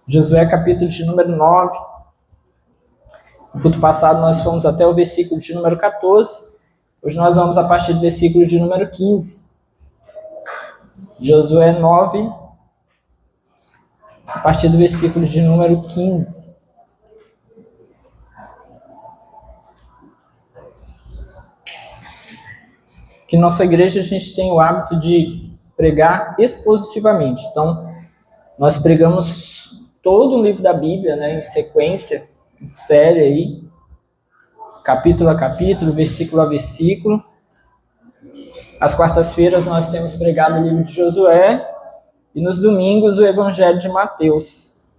Josué, capítulo de número 9. No culto passado nós fomos até o versículo de número 14. Hoje nós vamos a partir do versículo de número 15. Josué 9, a partir do versículo de número 15. Que nossa igreja a gente tem o hábito de pregar expositivamente. Então, nós pregamos todo o livro da Bíblia, né, em sequência, em série aí, capítulo a capítulo, versículo a versículo. Às quartas-feiras nós temos pregado o livro de Josué e nos domingos o Evangelho de Mateus.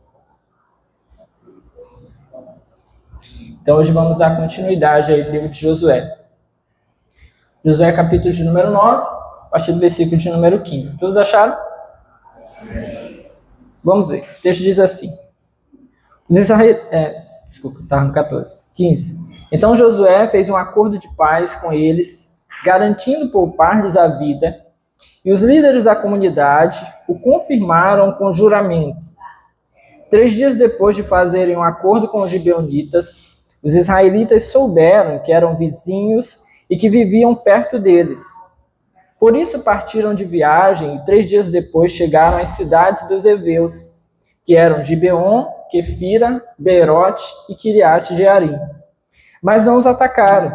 Então hoje vamos dar continuidade aí ao livro de Josué. Josué, capítulo de número 9, a partir do versículo de número 15. Todos acharam? Vamos ver. O texto diz assim. Desculpa, estava no 14. 15. Então Josué fez um acordo de paz com eles, garantindo poupar-lhes a vida, e os líderes da comunidade o confirmaram com juramento. 3 dias depois de fazerem um acordo com os gibeonitas, os israelitas souberam que eram vizinhos e que viviam perto deles. Por isso partiram de viagem e 3 dias depois chegaram às cidades dos heveus, que eram Gibeon, Quefira, Beerote e Kiriate Jearim. Mas não os atacaram,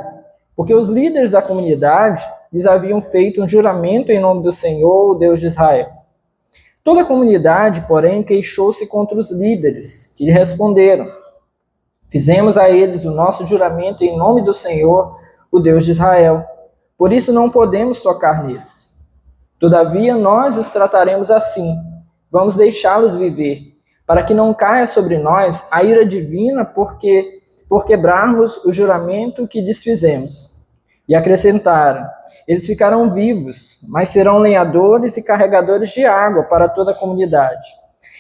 porque os líderes da comunidade lhes haviam feito um juramento em nome do Senhor, o Deus de Israel. Toda a comunidade, porém, queixou-se contra os líderes, que lhe responderam: fizemos a eles o nosso juramento em nome do Senhor, o Deus de Israel. Por isso não podemos tocar neles. Todavia nós os trataremos assim. Vamos deixá-los viver, para que não caia sobre nós a ira divina por quebrarmos o juramento que lhes fizemos. E acrescentaram: eles ficarão vivos, mas serão lenhadores e carregadores de água para toda a comunidade.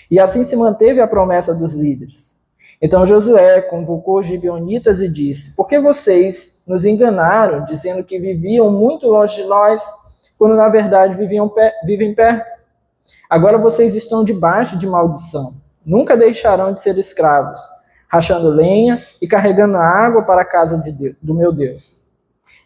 E assim se manteve a promessa dos líderes. Então Josué convocou os gibeonitas e disse: por que vocês nos enganaram, dizendo que viviam muito longe de nós, quando na verdade vivem perto? Agora vocês estão debaixo de maldição. Nunca deixarão de ser escravos, rachando lenha e carregando água para a casa do meu Deus.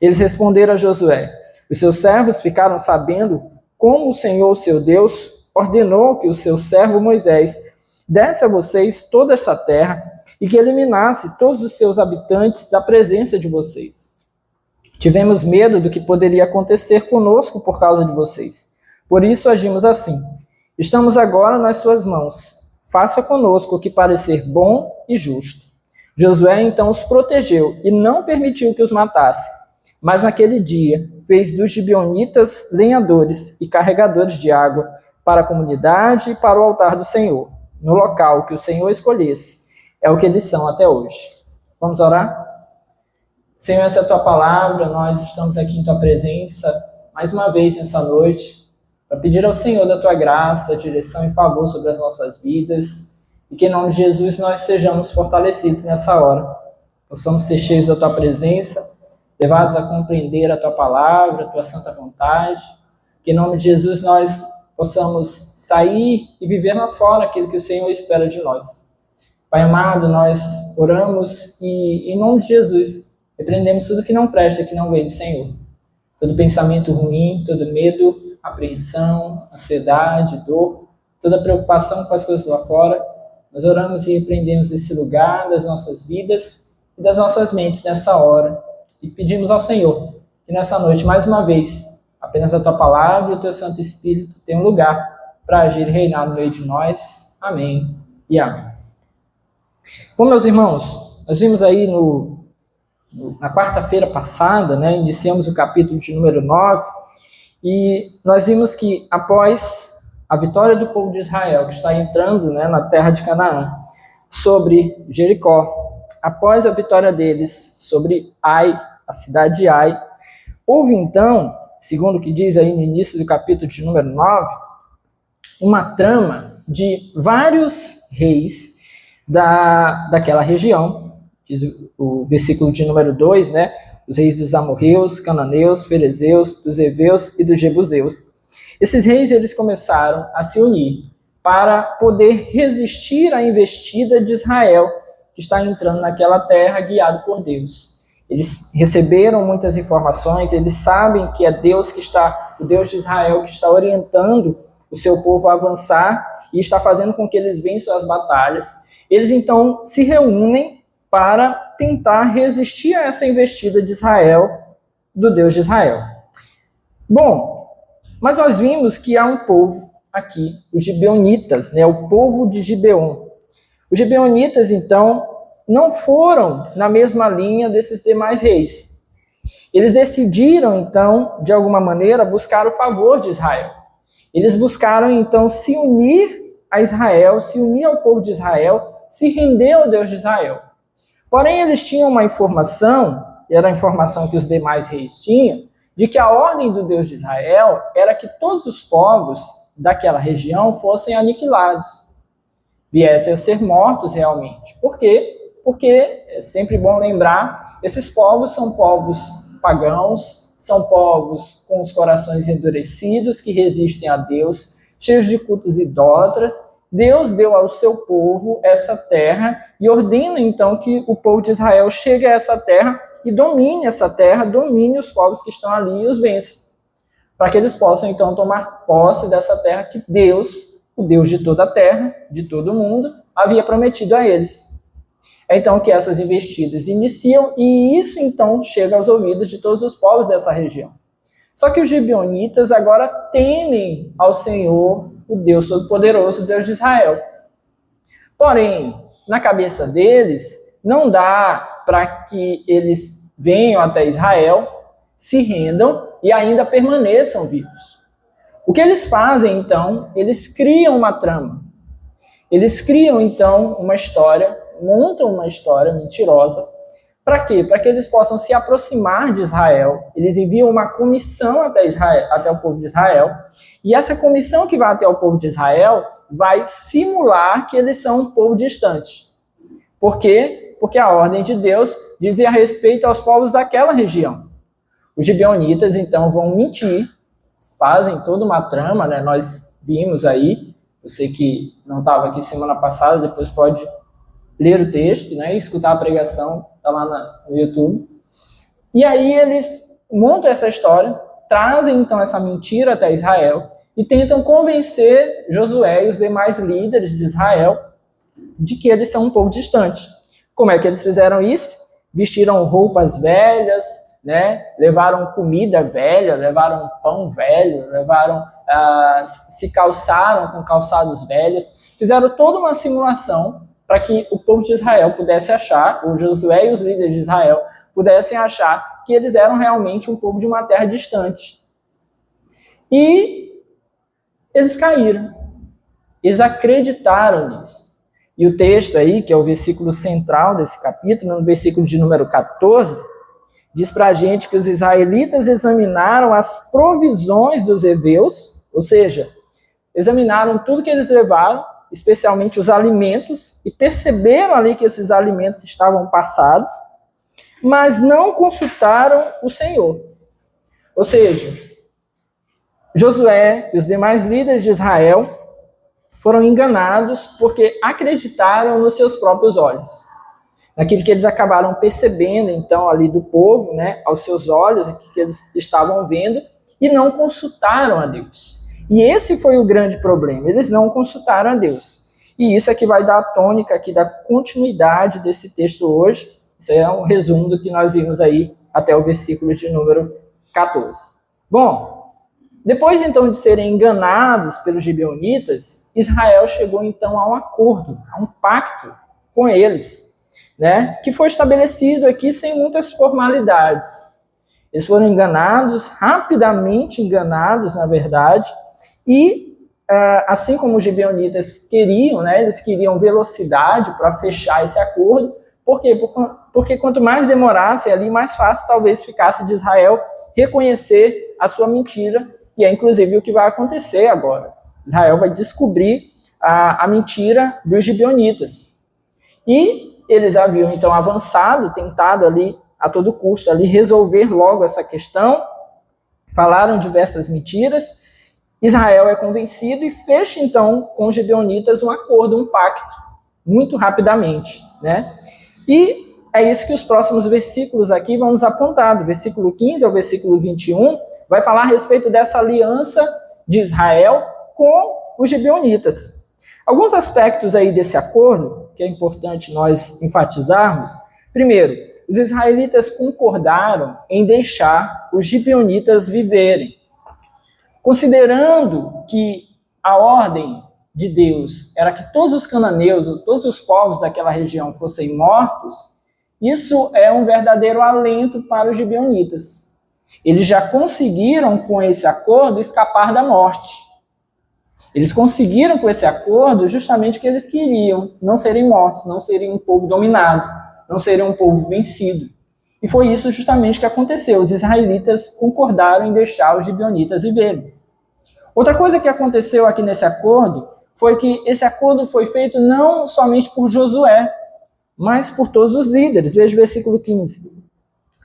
Eles responderam a Josué: os seus servos ficaram sabendo como o Senhor, seu Deus, ordenou que o seu servo Moisés desse a vocês toda essa terra e que eliminasse todos os seus habitantes da presença de vocês. Tivemos medo do que poderia acontecer conosco por causa de vocês. Por isso agimos assim. Estamos agora nas suas mãos. Faça conosco o que parecer bom e justo. Josué então os protegeu e não permitiu que os matasse. Mas naquele dia fez dos gibeonitas lenhadores e carregadores de água para a comunidade e para o altar do Senhor, no local que o Senhor escolhesse. É o que eles são até hoje. Vamos orar? Senhor, essa é a tua palavra, nós estamos aqui em tua presença, mais uma vez nessa noite, para pedir ao Senhor da tua graça, direção e favor sobre as nossas vidas, e que em nome de Jesus nós sejamos fortalecidos nessa hora. Possamos ser cheios da tua presença, levados a compreender a tua palavra, a tua santa vontade, que em nome de Jesus nós possamos sair e viver lá fora aquilo que o Senhor espera de nós. Pai amado, nós oramos e em nome de Jesus repreendemos tudo que não presta, que não vem do Senhor. Todo pensamento ruim, todo medo, apreensão, ansiedade, dor, toda preocupação com as coisas lá fora, nós oramos e repreendemos esse lugar das nossas vidas e das nossas mentes nessa hora. E pedimos ao Senhor que nessa noite, mais uma vez, apenas a tua palavra e o teu Santo Espírito tenham lugar para agir e reinar no meio de nós. Amém e amém. Bom, meus irmãos, nós vimos aí na quarta-feira passada, né, iniciamos o capítulo de número 9, e nós vimos que após a vitória do povo de Israel, que está entrando, né, na terra de Canaã, sobre Jericó, após a vitória deles sobre Ai, a cidade de Ai, houve então, segundo o que diz aí no início do capítulo de número 9, uma trama de vários reis daquela região, diz o versículo de número 2, né? Os reis dos amorreus, cananeus, ferezeus, dos heveus e dos jebuseus. Esses reis, eles começaram a se unir para poder resistir à investida de Israel, que está entrando naquela terra guiado por Deus. Eles receberam muitas informações, eles sabem que é Deus que está, o Deus de Israel, que está orientando o seu povo a avançar e está fazendo com que eles vençam as batalhas. Eles então se reúnem para tentar resistir a essa investida de Israel, do Deus de Israel. Bom, mas nós vimos que há um povo aqui, os gibeonitas, né, o povo de Gibeon. Os gibeonitas, então, não foram na mesma linha desses demais reis. Eles decidiram, então, de alguma maneira, buscar o favor de Israel. Eles buscaram, então, se unir a Israel, se unir ao povo de Israel, se render ao Deus de Israel. Porém, eles tinham uma informação, e era a informação que os demais reis tinham, de que a ordem do Deus de Israel era que todos os povos daquela região fossem aniquilados, viessem a ser mortos realmente. Por quê? Porque, é sempre bom lembrar, esses povos são povos pagãos, são povos com os corações endurecidos, que resistem a Deus, cheios de cultos idólatras. Deus deu ao seu povo essa terra e ordena então que o povo de Israel chegue a essa terra e domine essa terra, domine os povos que estão ali e os vença, para que eles possam então tomar posse dessa terra que Deus, o Deus de toda a terra, de todo o mundo, havia prometido a eles. É então que essas investidas iniciam e isso então chega aos ouvidos de todos os povos dessa região. Só que os gibeonitas agora temem ao Senhor, o Deus Todo-Poderoso, o Deus de Israel. Porém, na cabeça deles, não dá para que eles venham até Israel, se rendam e ainda permaneçam vivos. O que eles fazem, então? Eles criam uma trama. Eles criam, então, uma história, montam uma história mentirosa. Para quê? Para que eles possam se aproximar de Israel. Eles enviam uma comissão até Israel, até o povo de Israel. E essa comissão que vai até o povo de Israel vai simular que eles são um povo distante. Por quê? Porque a ordem de Deus dizia respeito aos povos daquela região. Os gibeonitas, então, vão mentir, fazem toda uma trama, né? Nós vimos aí, você que não estava aqui semana passada, depois pode ler o texto, né? E escutar a pregação, está lá no YouTube. E aí eles montam essa história, trazem então essa mentira até Israel e tentam convencer Josué e os demais líderes de Israel de que eles são um povo distante. Como é que eles fizeram isso? Vestiram roupas velhas, né? Levaram comida velha, levaram pão velho, se calçaram com calçados velhos, fizeram toda uma simulação para que o povo de Israel pudesse achar, o Josué e os líderes de Israel pudessem achar que eles eram realmente um povo de uma terra distante. E eles caíram. Eles acreditaram nisso. E o texto aí, que é o versículo central desse capítulo, no versículo de número 14, diz para a gente que os israelitas examinaram as provisões dos heveus, ou seja, examinaram tudo que eles levaram, especialmente os alimentos, e perceberam ali que esses alimentos estavam passados, mas não consultaram o Senhor. Ou seja, Josué e os demais líderes de Israel foram enganados porque acreditaram nos seus próprios olhos, naquilo que eles acabaram percebendo, então, ali do povo, né, aos seus olhos, aquilo que eles estavam vendo, e não consultaram a Deus. E esse foi o grande problema, eles não consultaram a Deus. E isso é que vai dar a tônica aqui da continuidade desse texto hoje. Isso é um resumo do que nós vimos aí até o versículo de número 14. Bom, depois então de serem enganados pelos gibeonitas, Israel chegou então a um acordo, a um pacto com eles, né, que foi estabelecido aqui sem muitas formalidades. Eles foram enganados, rapidamente enganados, na verdade, e assim como os gibeonitas queriam, né, eles queriam velocidade para fechar esse acordo. Por quê? Porque quanto mais demorasse ali, mais fácil talvez ficasse de Israel reconhecer a sua mentira, e é inclusive o que vai acontecer agora. Israel vai descobrir a mentira dos gibeonitas. E eles haviam então avançado, tentado ali a todo custo ali resolver logo essa questão, falaram diversas mentiras, Israel é convencido e fecha, então, com os gibeonitas um acordo, um pacto, muito rapidamente, né? E é isso que os próximos versículos aqui vão nos apontar, do versículo 15 ao versículo 21, vai falar a respeito dessa aliança de Israel com os gibeonitas. Alguns aspectos aí desse acordo, que é importante nós enfatizarmos. Primeiro, os israelitas concordaram em deixar os gibeonitas viverem. Considerando que a ordem de Deus era que todos os cananeus, todos os povos daquela região fossem mortos, isso é um verdadeiro alento para os gibeonitas. Eles já conseguiram, com esse acordo, escapar da morte. Eles conseguiram, com esse acordo, justamente o que eles queriam, não serem mortos, não serem um povo dominado, não serem um povo vencido. E foi isso justamente que aconteceu. Os israelitas concordaram em deixar os gibeonitas viverem. Outra coisa que aconteceu aqui nesse acordo foi que esse acordo foi feito não somente por Josué, mas por todos os líderes. Veja o versículo 15.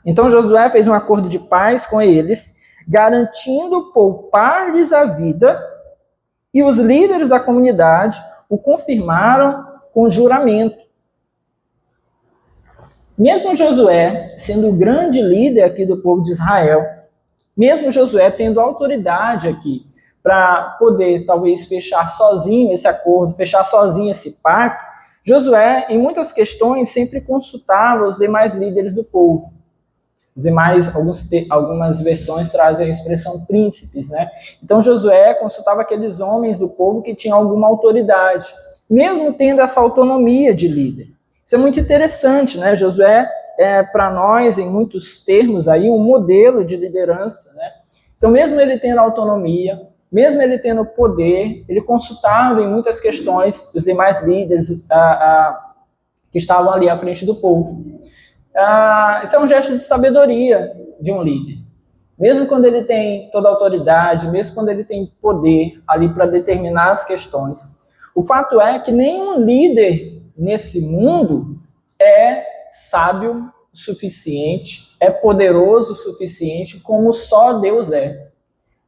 Então Josué fez um acordo de paz com eles, garantindo poupar-lhes a vida, e os líderes da comunidade o confirmaram com juramento. Mesmo Josué sendo o grande líder aqui do povo de Israel, mesmo Josué tendo autoridade aqui para poder talvez fechar sozinho esse acordo, fechar sozinho esse pacto, Josué, em muitas questões, sempre consultava os demais líderes do povo. Os demais, algumas versões trazem a expressão príncipes, né? Então Josué consultava aqueles homens do povo que tinham alguma autoridade, mesmo tendo essa autonomia de líder. Isso é muito interessante, né? Josué é, para nós, em muitos termos, aí, um modelo de liderança, né? Então, mesmo ele tendo autonomia, mesmo ele tendo poder, ele consultava em muitas questões os demais líderes que estavam ali à frente do povo. Isso é um gesto de sabedoria de um líder. Mesmo quando ele tem toda a autoridade, mesmo quando ele tem poder ali para determinar as questões. O fato é que nenhum líder nesse mundo é sábio o suficiente, é poderoso o suficiente como só Deus é.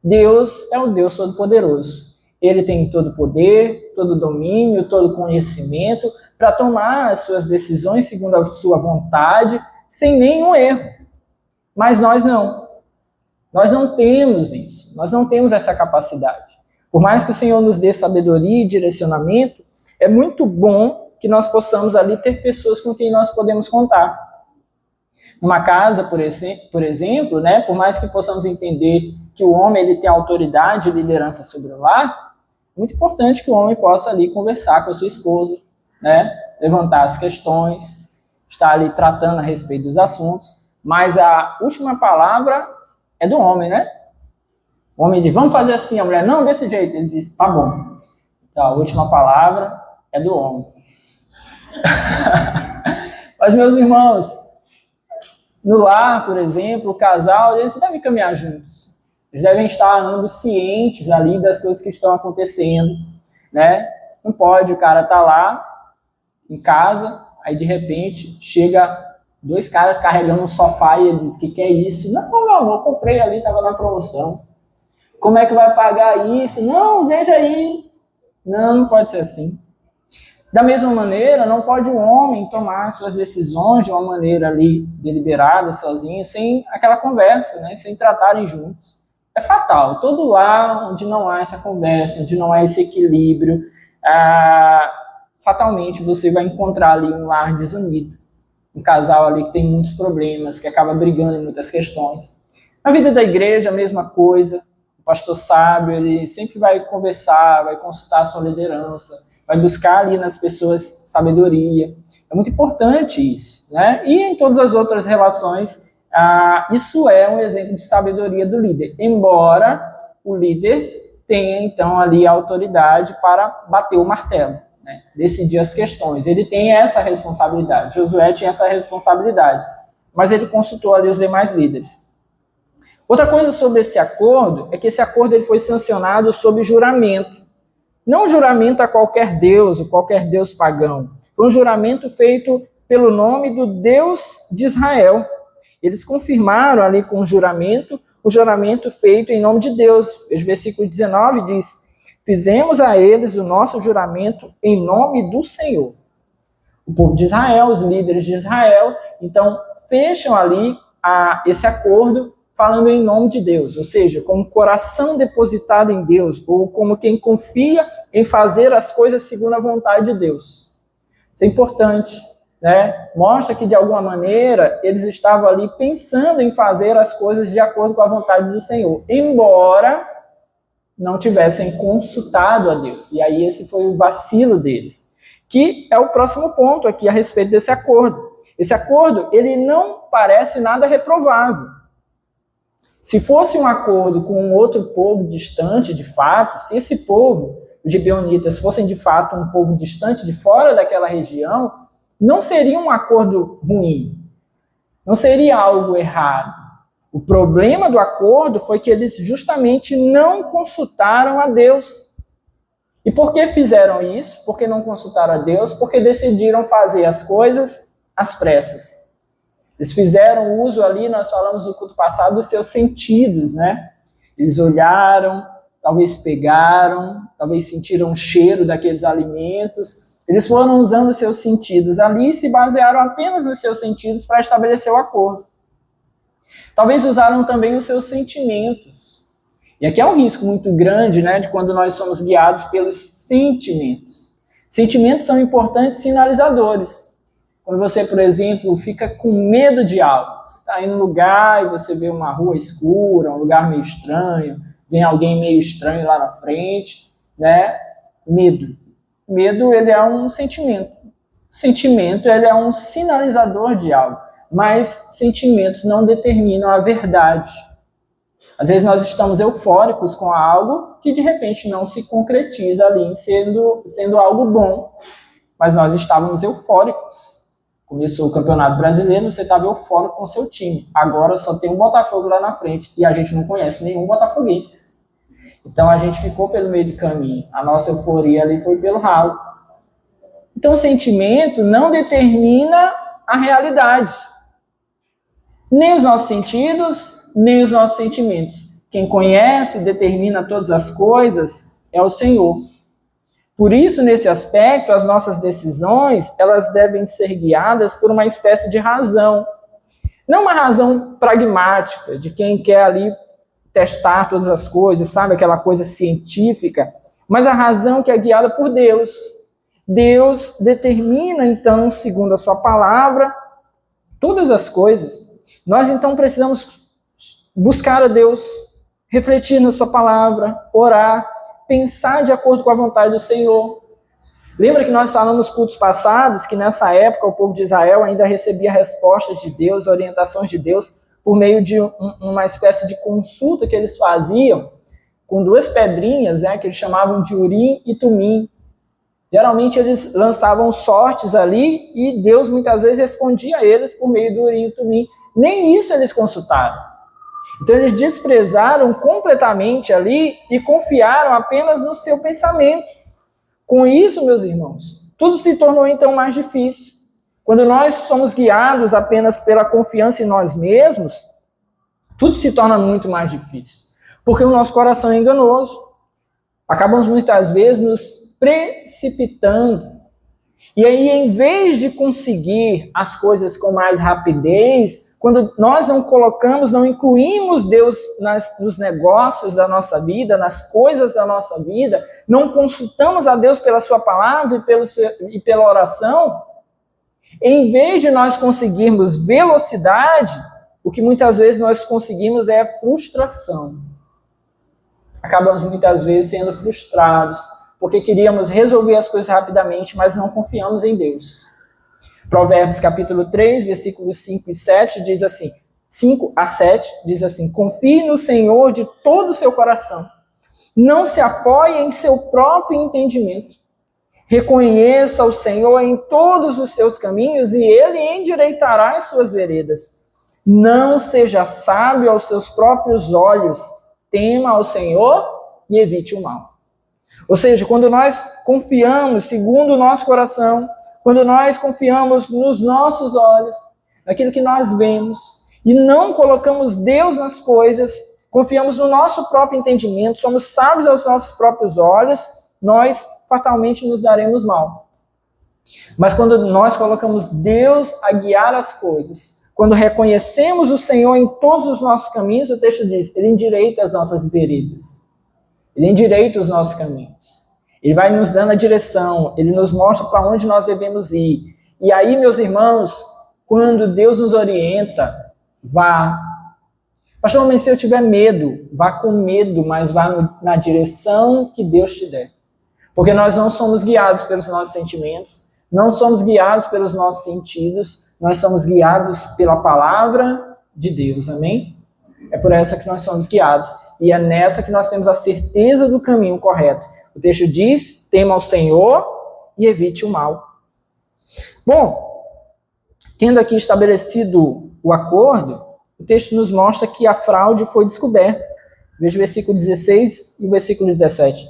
Deus é o Deus Todo-Poderoso. Ele tem todo o poder, todo o domínio, todo o conhecimento para tomar as suas decisões segundo a sua vontade, sem nenhum erro. Mas nós não. Nós não temos isso. Nós não temos essa capacidade. Por mais que o Senhor nos dê sabedoria e direcionamento, é muito bom que nós possamos ali ter pessoas com quem nós podemos contar. Numa casa, por exemplo, né, por mais que possamos entender que o homem ele tem autoridade e liderança sobre o lar, é muito importante que o homem possa ali conversar com a sua esposa, né, levantar as questões, estar ali tratando a respeito dos assuntos, mas a última palavra é do homem, né? O homem diz, vamos fazer assim, a mulher, não, desse jeito. Ele diz, tá bom. Então, a última palavra é do homem. Mas, meus irmãos, no lar, por exemplo, o casal, eles devem caminhar juntos. Eles devem estar ambos cientes ali das coisas que estão acontecendo, né? Não pode o cara estar lá em casa, aí de repente chega 2 caras carregando um sofá e ele diz, que é isso? Não, meu amor, comprei ali, estava na promoção. Como é que vai pagar isso? Não, veja aí. Não pode ser assim. Da mesma maneira, não pode o homem tomar suas decisões de uma maneira ali deliberada, sozinho, sem aquela conversa, né? Sem tratarem juntos. É fatal. Todo lar onde não há essa conversa, onde não há esse equilíbrio, fatalmente você vai encontrar ali um lar desunido. Um casal ali que tem muitos problemas, que acaba brigando em muitas questões. Na vida da igreja, a mesma coisa. O pastor sábio, ele sempre vai conversar, vai consultar a sua liderança, vai buscar ali nas pessoas sabedoria. É muito importante isso, né? E em todas as outras relações, isso é um exemplo de sabedoria do líder. Embora o líder tenha, então, ali a autoridade para bater o martelo, né? Decidir as questões. Ele tem essa responsabilidade. Josué tinha essa responsabilidade, mas ele consultou ali os demais líderes. Outra coisa sobre esse acordo é que esse acordo ele foi sancionado sob juramento. Não juramento a qualquer deus, ou qualquer deus pagão. Foi um juramento feito pelo nome do Deus de Israel. Eles confirmaram ali com o juramento o juramento feito em nome de Deus. O versículo 19 diz: fizemos a eles o nosso juramento em nome do Senhor. O povo de Israel, os líderes de Israel, então fecham ali esse acordo falando em nome de Deus, ou seja, como coração depositado em Deus, ou como quem confia em fazer as coisas segundo a vontade de Deus. Isso é importante, né? Mostra que, de alguma maneira, eles estavam ali pensando em fazer as coisas de acordo com a vontade do Senhor, embora não tivessem consultado a Deus. E aí esse foi o vacilo deles, que é o próximo ponto aqui a respeito desse acordo. Esse acordo, ele não parece nada reprovável. Se fosse um acordo com um outro povo distante, de fato, se esse povo, os gibeonitas, fossem de fato um povo distante, de fora daquela região, não seria um acordo ruim, não seria algo errado. O problema do acordo foi que eles justamente não consultaram a Deus. E por que fizeram isso? Por que não consultaram a Deus? Porque decidiram fazer as coisas às pressas. Eles fizeram uso ali, nós falamos no culto passado, dos seus sentidos, né? Eles olharam, talvez pegaram, talvez sentiram o cheiro daqueles alimentos. Eles foram usando os seus sentidos ali e se basearam apenas nos seus sentidos para estabelecer o acordo. Talvez usaram também os seus sentimentos. E aqui é um risco muito grande, né, de quando nós somos guiados pelos sentimentos. Sentimentos são importantes sinalizadores. Quando você, por exemplo, fica com medo de algo, você está em um lugar e você vê uma rua escura, um lugar meio estranho, vem alguém meio estranho lá na frente, né? Medo. Medo, ele é um sentimento. Sentimento, ele é um sinalizador de algo, mas sentimentos não determinam a verdade. Às vezes nós estamos eufóricos com algo que de repente não se concretiza ali sendo algo bom, mas nós estávamos eufóricos. Começou o Campeonato Brasileiro, você estava eufórico com o seu time. Agora só tem um Botafogo lá na frente e a gente não conhece nenhum botafoguense. Então a gente ficou pelo meio do caminho. A nossa euforia ali foi pelo ralo. Então o sentimento não determina a realidade. Nem os nossos sentidos, nem os nossos sentimentos. Quem conhece e determina todas as coisas é o Senhor. Por isso, nesse aspecto, as nossas decisões, elas devem ser guiadas por uma espécie de razão. Não uma razão pragmática, de quem quer ali testar todas as coisas, sabe? Aquela coisa científica. Mas a razão que é guiada por Deus. Deus determina, então, segundo a sua palavra, todas as coisas. Nós, então, precisamos buscar a Deus, refletir na sua palavra, orar, pensar de acordo com a vontade do Senhor. Lembra que nós falamos nos cultos passados que nessa época o povo de Israel ainda recebia respostas de Deus, orientações de Deus, por meio de uma espécie de consulta que eles faziam com duas pedrinhas, né, que eles chamavam de Urim e Tumim. Geralmente eles lançavam sortes ali e Deus muitas vezes respondia a eles por meio do Urim e Tumim. Nem isso eles consultaram. Então eles desprezaram completamente ali e confiaram apenas no seu pensamento. Com isso, meus irmãos, tudo se tornou então mais difícil. Quando nós somos guiados apenas pela confiança em nós mesmos, tudo se torna muito mais difícil. Porque o nosso coração é enganoso. Acabamos muitas vezes nos precipitando. E aí, em vez de conseguir as coisas com mais rapidez, quando nós não colocamos, não incluímos Deus nos negócios da nossa vida, nas coisas da nossa vida, não consultamos a Deus pela sua palavra e pela oração, em vez de nós conseguirmos velocidade, o que muitas vezes nós conseguimos é frustração. Acabamos muitas vezes sendo frustrados, porque queríamos resolver as coisas rapidamente, mas não confiamos em Deus. Provérbios capítulo 3, versículos 5 e 7 diz assim, 5 a 7 diz assim: confie no Senhor de todo o seu coração, não se apoie em seu próprio entendimento, reconheça o Senhor em todos os seus caminhos e Ele endireitará as suas veredas. Não seja sábio aos seus próprios olhos, tema ao Senhor e evite o mal. Ou seja, quando nós confiamos segundo o nosso coração, quando nós confiamos nos nossos olhos, naquilo que nós vemos, e não colocamos Deus nas coisas, confiamos no nosso próprio entendimento, somos sábios aos nossos próprios olhos, nós fatalmente nos daremos mal. Mas quando nós colocamos Deus a guiar as coisas, quando reconhecemos o Senhor em todos os nossos caminhos, o texto diz, Ele endireita as nossas veredas. Ele endireita os nossos caminhos. Ele vai nos dando a direção, Ele nos mostra para onde nós devemos ir. E aí, meus irmãos, quando Deus nos orienta, vá. Pastor, mas se eu tiver medo, vá com medo, mas vá na direção que Deus te der. Porque nós não somos guiados pelos nossos sentimentos, não somos guiados pelos nossos sentidos, nós somos guiados pela palavra de Deus, amém? É por essa que nós somos guiados. E é nessa que nós temos a certeza do caminho correto. O texto diz, tema ao Senhor e evite o mal. Bom, tendo aqui estabelecido o acordo, o texto nos mostra que a fraude foi descoberta. Veja o versículo 16 e o versículo 17.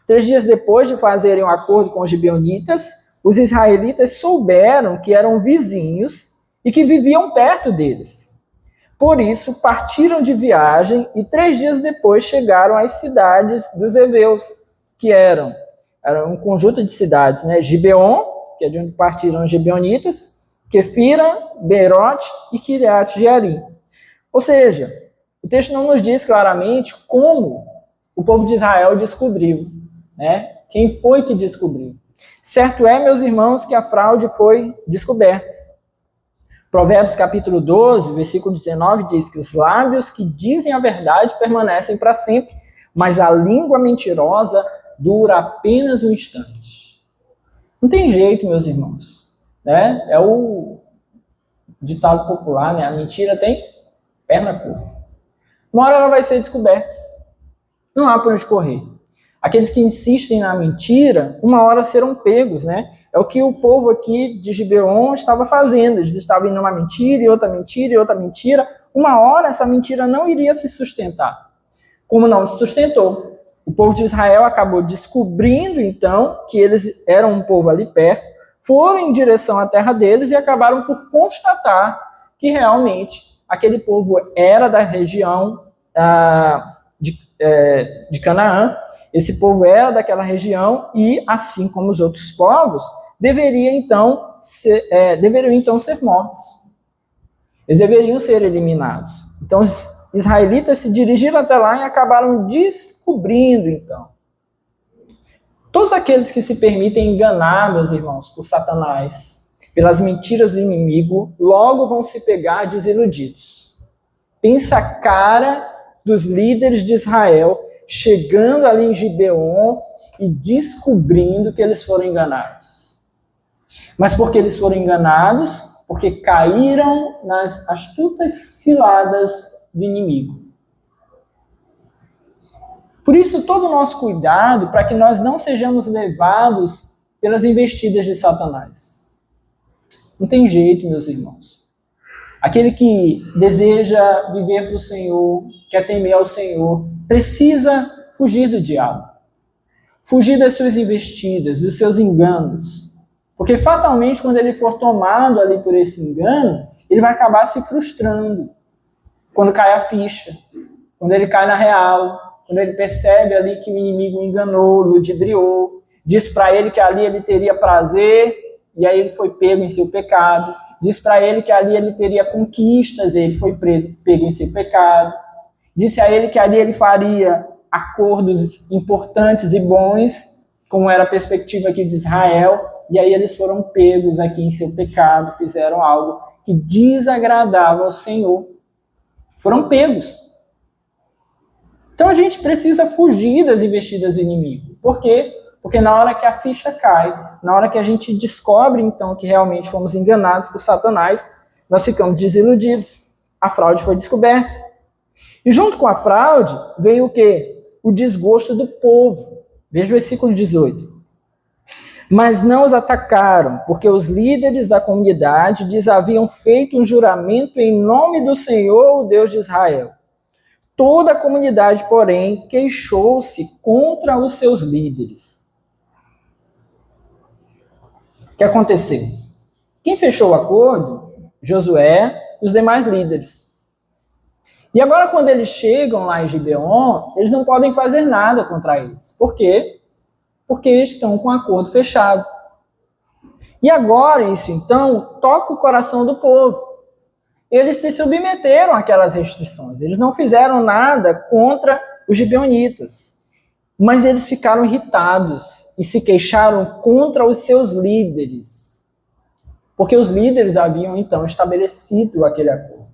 3 dias depois de fazerem um acordo com os gibeonitas, os israelitas souberam que eram vizinhos e que viviam perto deles. Por isso, partiram de viagem e 3 dias depois chegaram às cidades dos heveus, que eram um conjunto de cidades, né? Gibeon, que é de onde partiram os gibeonitas, Quefira, Beerote e Kiriat Jearim. Ou seja, o texto não nos diz claramente como o povo de Israel descobriu, né? Quem foi que descobriu? Certo é, meus irmãos, que a fraude foi descoberta. Provérbios capítulo 12, versículo 19 diz que os lábios que dizem a verdade permanecem para sempre, mas a língua mentirosa dura apenas um instante. Não tem jeito, meus irmãos, né? É o ditado popular, né? A mentira tem perna curta. Uma hora ela vai ser descoberta. Não há por onde correr. Aqueles que insistem na mentira, uma hora serão pegos, né? É o que o povo aqui de Gibeon estava fazendo. Eles estavam indo uma mentira e outra mentira e outra mentira. Uma hora essa mentira não iria se sustentar. Como não se sustentou. O povo de Israel acabou descobrindo, então, que eles eram um povo ali perto, foram em direção à terra deles e acabaram por constatar que realmente aquele povo era da região de Canaã. Esse povo era daquela região e, assim como os outros povos, deveriam então ser mortos. Eles deveriam ser eliminados. Então, os israelitas se dirigiram até lá e acabaram descobrindo, então. Todos aqueles que se permitem enganar, meus irmãos, por Satanás, pelas mentiras do inimigo, logo vão se pegar desiludidos. Pensa a cara dos líderes de Israel chegando ali em Gibeon e descobrindo que eles foram enganados. Mas por que eles foram enganados? Porque caíram nas astutas ciladas do inimigo. Por isso, todo o nosso cuidado para que nós não sejamos levados pelas investidas de Satanás. Não tem jeito, meus irmãos. Aquele que deseja viver para o Senhor, quer temer ao Senhor, precisa fugir do diabo. Fugir das suas investidas, dos seus enganos. Porque fatalmente, quando ele for tomado ali por esse engano, ele vai acabar se frustrando. Quando cai a ficha, quando ele cai na real, quando ele percebe ali que o inimigo o enganou, ludibriou, diz para ele que ali ele teria prazer, e aí ele foi pego em seu pecado. Diz para ele que ali ele teria conquistas, e ele foi pego em seu pecado. Disse a ele que ali ele faria acordos importantes e bons, como era a perspectiva aqui de Israel, e aí eles foram pegos aqui em seu pecado, fizeram algo que desagradava ao Senhor. Foram pegos. Então a gente precisa fugir das investidas do inimigo. Por quê? Porque na hora que a ficha cai, na hora que a gente descobre então que realmente fomos enganados por Satanás, nós ficamos desiludidos. A fraude foi descoberta. E junto com a fraude veio o quê? O desgosto do povo. Veja o versículo 18. Mas não os atacaram, porque os líderes da comunidade lhes haviam feito um juramento em nome do Senhor, o Deus de Israel. Toda a comunidade, porém, queixou-se contra os seus líderes. O que aconteceu? Quem fechou o acordo? Josué e os demais líderes. E agora, quando eles chegam lá em Gibeon, eles não podem fazer nada contra eles. Por quê? Porque estão com um acordo fechado. E agora, isso então, toca o coração do povo. Eles se submeteram àquelas restrições. Eles não fizeram nada contra os gibeonitas. Mas eles ficaram irritados e se queixaram contra os seus líderes. Porque os líderes haviam, então, estabelecido aquele acordo.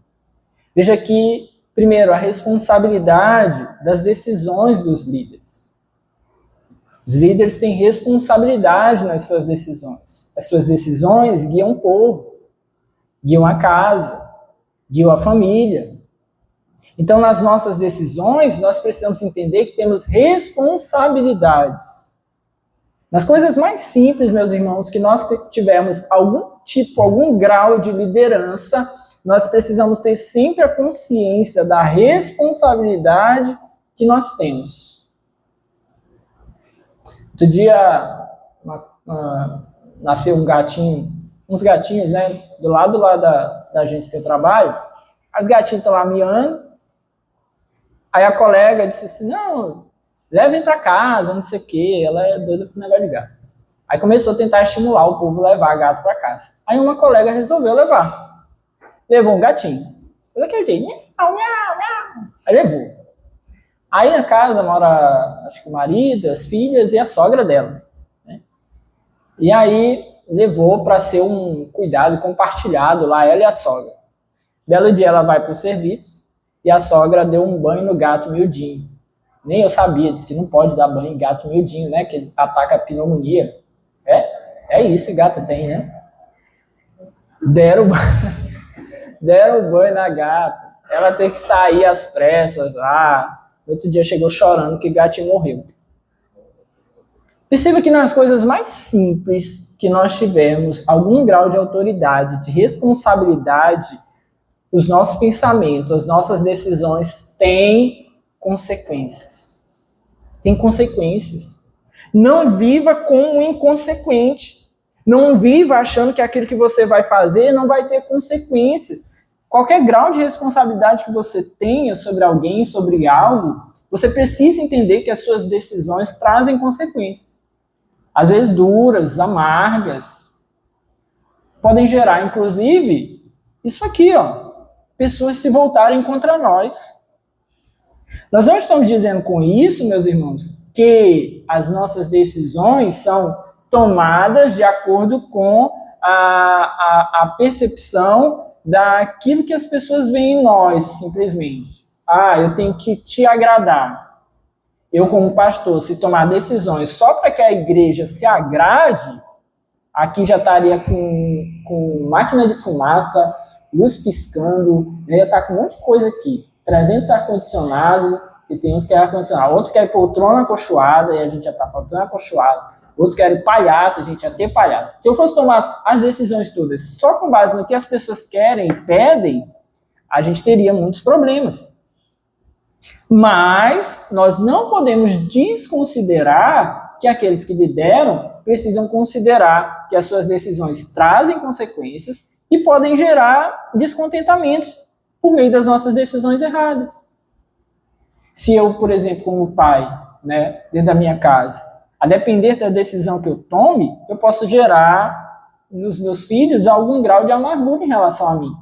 Veja que, primeiro, a responsabilidade das decisões dos líderes. Os líderes têm responsabilidade nas suas decisões. As suas decisões guiam o povo, guiam a casa, guiam a família. Então, nas nossas decisões, nós precisamos entender que temos responsabilidades. Nas coisas mais simples, meus irmãos, que nós tivermos algum grau de liderança, nós precisamos ter sempre a consciência da responsabilidade que nós temos. Outro dia, nasceu um gatinho, uns gatinhos, né, do lado lá da agência que eu trabalho. As gatinhas estão lá miando. Aí a colega disse assim, não, levem para casa, não sei o quê. Ela é doida pro negócio de gato. Aí começou a tentar estimular o povo a levar gato para casa. Aí uma colega resolveu levar. Levou um gatinho. Eu aquele jeito, miau, miau, miau. Aí levou. Aí na casa mora, acho que o marido, as filhas e a sogra dela. Né? E aí levou para ser um cuidado compartilhado lá, ela e a sogra. Belo dia ela vai para o serviço e a sogra deu um banho no gato miudinho. Nem eu sabia, disse que não pode dar banho em gato miudinho, né? Que ele ataca a pneumonia. É isso, gato tem, né? Deram o banho na gata. Ela teve que sair às pressas lá. No outro dia chegou chorando que o gatinho morreu. Perceba que nas coisas mais simples que nós tivermos algum grau de autoridade, de responsabilidade, os nossos pensamentos, as nossas decisões têm consequências. Tem consequências. Não viva como um inconsequente. Não viva achando que aquilo que você vai fazer não vai ter consequência. Qualquer grau de responsabilidade que você tenha sobre alguém, sobre algo, você precisa entender que as suas decisões trazem consequências. Às vezes duras, amargas. Podem gerar, inclusive, isso aqui, ó. Pessoas se voltarem contra nós. Nós não estamos dizendo com isso, meus irmãos, que as nossas decisões são tomadas de acordo com a percepção daquilo que as pessoas veem em nós, simplesmente. Eu tenho que te agradar. Eu, como pastor, se tomar decisões só para que a igreja se agrade, aqui já estaria com máquina de fumaça, luz piscando, ia estar com um monte de coisa aqui. 300 ar-condicionado, e tem uns que querem ar-condicionado. Outros querem poltrona acolchoada, e a gente já está poltrona acolchoada. Outros querem palhaço, a gente já tem palhaço. Se eu fosse tomar as decisões todas só com base no que as pessoas querem e pedem, a gente teria muitos problemas. Mas nós não podemos desconsiderar que aqueles que lideram precisam considerar que as suas decisões trazem consequências e podem gerar descontentamentos por meio das nossas decisões erradas. Se eu, por exemplo, como pai, né, dentro da minha casa, a depender da decisão que eu tome, eu posso gerar nos meus filhos algum grau de amargura em relação a mim.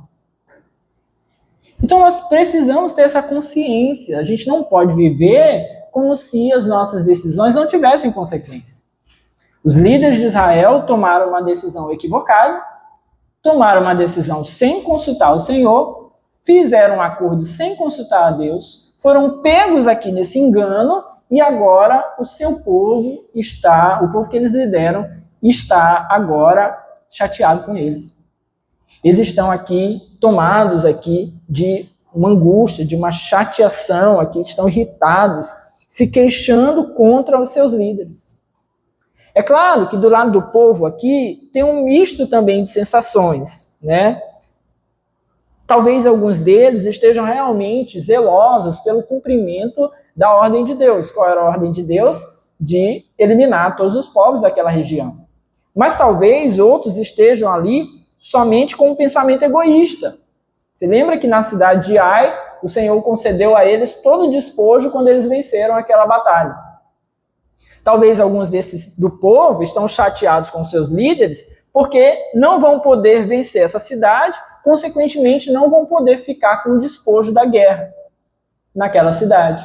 Então nós precisamos ter essa consciência. A gente não pode viver como se as nossas decisões não tivessem consequência. Os líderes de Israel tomaram uma decisão equivocada, tomaram uma decisão sem consultar o Senhor, fizeram um acordo sem consultar a Deus, foram pegos aqui nesse engano e agora o seu povo o povo que eles lideram, está agora chateado com eles. Eles estão aqui, tomados aqui de uma angústia, de uma chateação aqui, estão irritados, se queixando contra os seus líderes. É claro que do lado do povo aqui tem um misto também de sensações, né? Talvez alguns deles estejam realmente zelosos pelo cumprimento da ordem de Deus. Qual era a ordem de Deus? De eliminar todos os povos daquela região. Mas talvez outros estejam ali somente com um pensamento egoísta. Você lembra que na cidade de Ai, o Senhor concedeu a eles todo o despojo quando eles venceram aquela batalha. Talvez alguns desses do povo estão chateados com seus líderes porque não vão poder vencer essa cidade, consequentemente não vão poder ficar com o despojo da guerra naquela cidade.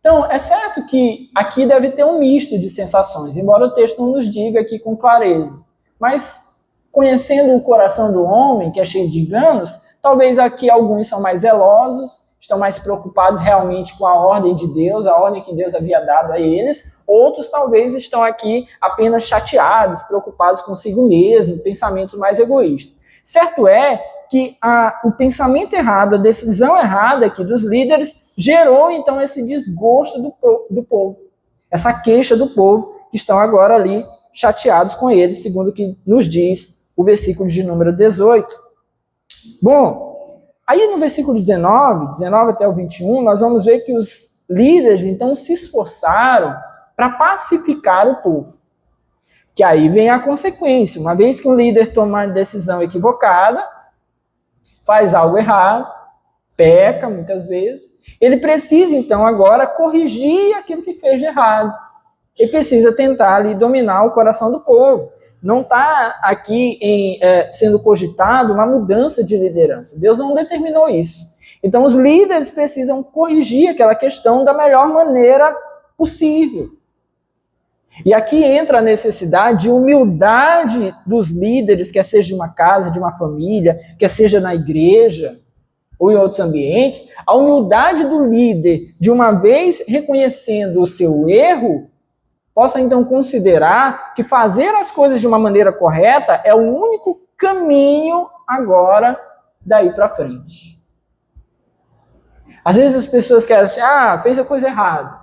Então, é certo que aqui deve ter um misto de sensações, embora o texto não nos diga aqui com clareza. Mas, conhecendo o coração do homem, que é cheio de enganos, talvez aqui alguns são mais zelosos, estão mais preocupados realmente com a ordem de Deus, a ordem que Deus havia dado a eles. Outros talvez estão aqui apenas chateados, preocupados consigo mesmo, pensamentos mais egoístas. Certo é que o pensamento errado, a decisão errada aqui dos líderes gerou então esse desgosto do povo, essa queixa do povo que estão agora ali chateados com eles, segundo o que nos diz o versículo de número 18. Bom, aí no versículo 19 até o 21, nós vamos ver que os líderes então se esforçaram para pacificar o povo. Que aí vem a consequência. Uma vez que um líder toma uma decisão equivocada, faz algo errado, peca muitas vezes, ele precisa então agora corrigir aquilo que fez de errado. Ele precisa tentar ali dominar o coração do povo. Não está aqui sendo cogitado uma mudança de liderança. Deus não determinou isso. Então os líderes precisam corrigir aquela questão da melhor maneira possível. E aqui entra a necessidade de humildade dos líderes, quer seja de uma casa, de uma família, quer seja na igreja ou em outros ambientes. A humildade do líder, de uma vez reconhecendo o seu erro, possa então considerar que fazer as coisas de uma maneira correta é o único caminho agora daí para frente. Às vezes as pessoas querem assim, fez a coisa errada.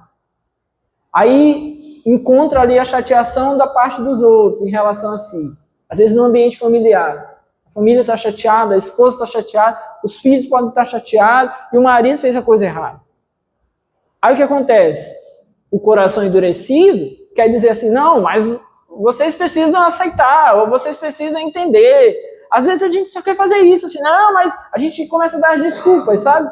Aí encontra ali a chateação da parte dos outros em relação a si. Às vezes no ambiente familiar. A família está chateada, a esposa está chateada, os filhos podem estar chateados e o marido fez a coisa errada. Aí o que acontece? O coração endurecido quer dizer assim, não, mas vocês precisam aceitar, ou vocês precisam entender. Às vezes a gente só quer fazer isso, assim, não, mas a gente começa a dar as desculpas, sabe?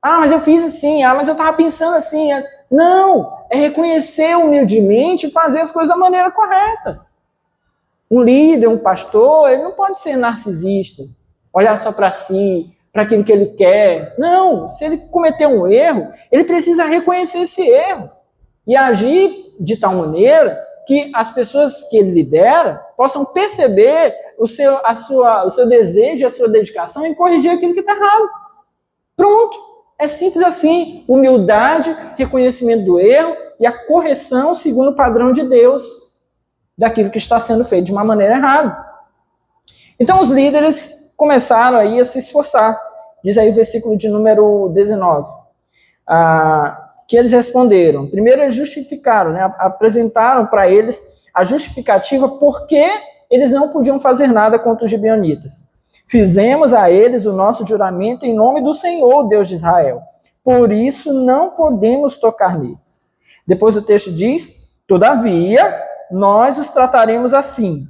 Mas eu fiz assim, mas eu estava pensando assim. Não, é reconhecer humildemente e fazer as coisas da maneira correta. Um líder, um pastor, ele não pode ser narcisista, olhar só para si, para aquilo que ele quer. Não, se ele cometer um erro, ele precisa reconhecer esse erro e agir de tal maneira que as pessoas que ele lidera possam perceber o seu desejo, a sua dedicação em corrigir aquilo que está errado. Pronto. É simples assim, humildade, reconhecimento do erro e a correção segundo o padrão de Deus daquilo que está sendo feito de uma maneira errada. Então os líderes começaram aí a se esforçar. Diz aí o versículo de número 19, que eles responderam. Primeiro eles justificaram, apresentaram para eles a justificativa porque eles não podiam fazer nada contra os gibeonitas. Fizemos a eles o nosso juramento em nome do Senhor, Deus de Israel. Por isso não podemos tocar neles. Depois o texto diz, todavia, nós os trataremos assim.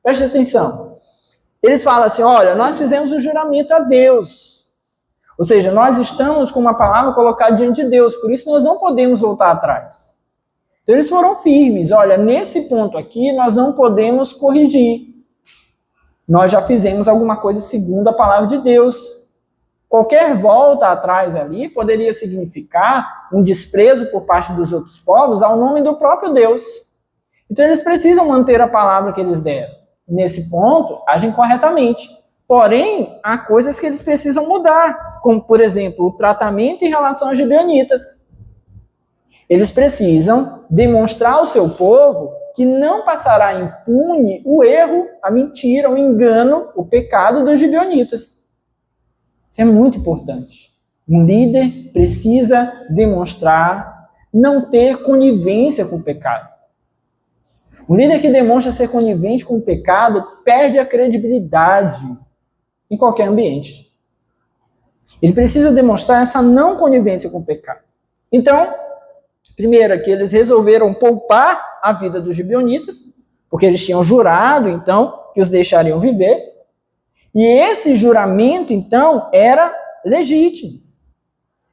Preste atenção. Eles falam assim, olha, nós fizemos o juramento a Deus. Ou seja, nós estamos com uma palavra colocada diante de Deus, por isso nós não podemos voltar atrás. Então eles foram firmes. Olha, nesse ponto aqui nós não podemos corrigir. Nós já fizemos alguma coisa segundo a palavra de Deus. Qualquer volta atrás ali poderia significar um desprezo por parte dos outros povos ao nome do próprio Deus. Então eles precisam manter a palavra que eles deram. Nesse ponto, agem corretamente. Porém, há coisas que eles precisam mudar, como, por exemplo, o tratamento em relação aos gibeonitas. Eles precisam demonstrar ao seu povo que não passará impune o erro, a mentira, o engano, o pecado dos gibeonitas. Isso é muito importante. Um líder precisa demonstrar não ter conivência com o pecado. Um líder que demonstra ser conivente com o pecado perde a credibilidade em qualquer ambiente. Ele precisa demonstrar essa não conivência com o pecado. Então, primeiro aqui, eles resolveram poupar a vida dos gibeonitas, porque eles tinham jurado, então, que os deixariam viver. E esse juramento, então, era legítimo.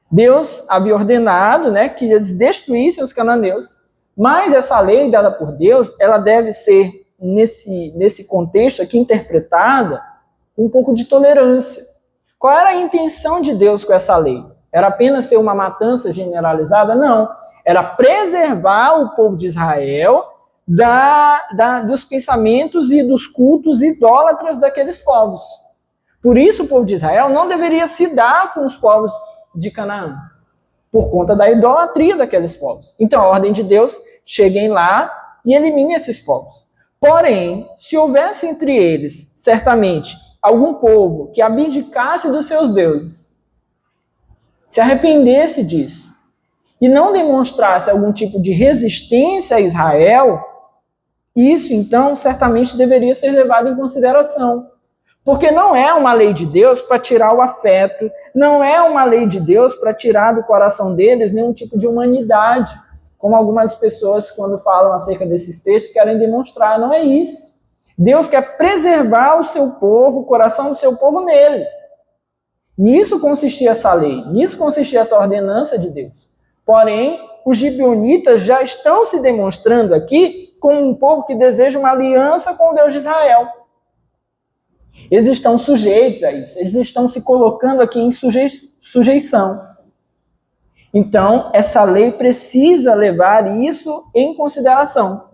Deus havia ordenado, né, que eles destruíssem os cananeus, mas essa lei dada por Deus, ela deve ser, nesse contexto aqui, interpretada com um pouco de tolerância. Qual era a intenção de Deus com essa lei? Era apenas ser uma matança generalizada? Não. Era preservar o povo de Israel dos pensamentos e dos cultos idólatras daqueles povos. Por isso o povo de Israel não deveria se dar com os povos de Canaã, por conta da idolatria daqueles povos. Então a ordem de Deus, cheguem lá e eliminem esses povos. Porém, se houvesse entre eles, certamente, algum povo que abdicasse dos seus deuses, se arrependesse disso, e não demonstrasse algum tipo de resistência a Israel, isso então certamente deveria ser levado em consideração. Porque não é uma lei de Deus para tirar o afeto, não é uma lei de Deus para tirar do coração deles nenhum tipo de humanidade, como algumas pessoas, quando falam acerca desses textos, querem demonstrar. Não é isso. Deus quer preservar o seu povo, o coração do seu povo nele. Nisso consistia essa lei, nisso consistia essa ordenança de Deus. Porém, os gibeonitas já estão se demonstrando aqui como um povo que deseja uma aliança com o Deus de Israel. Eles estão sujeitos a isso, eles estão se colocando aqui em sujeição. Então, essa lei precisa levar isso em consideração.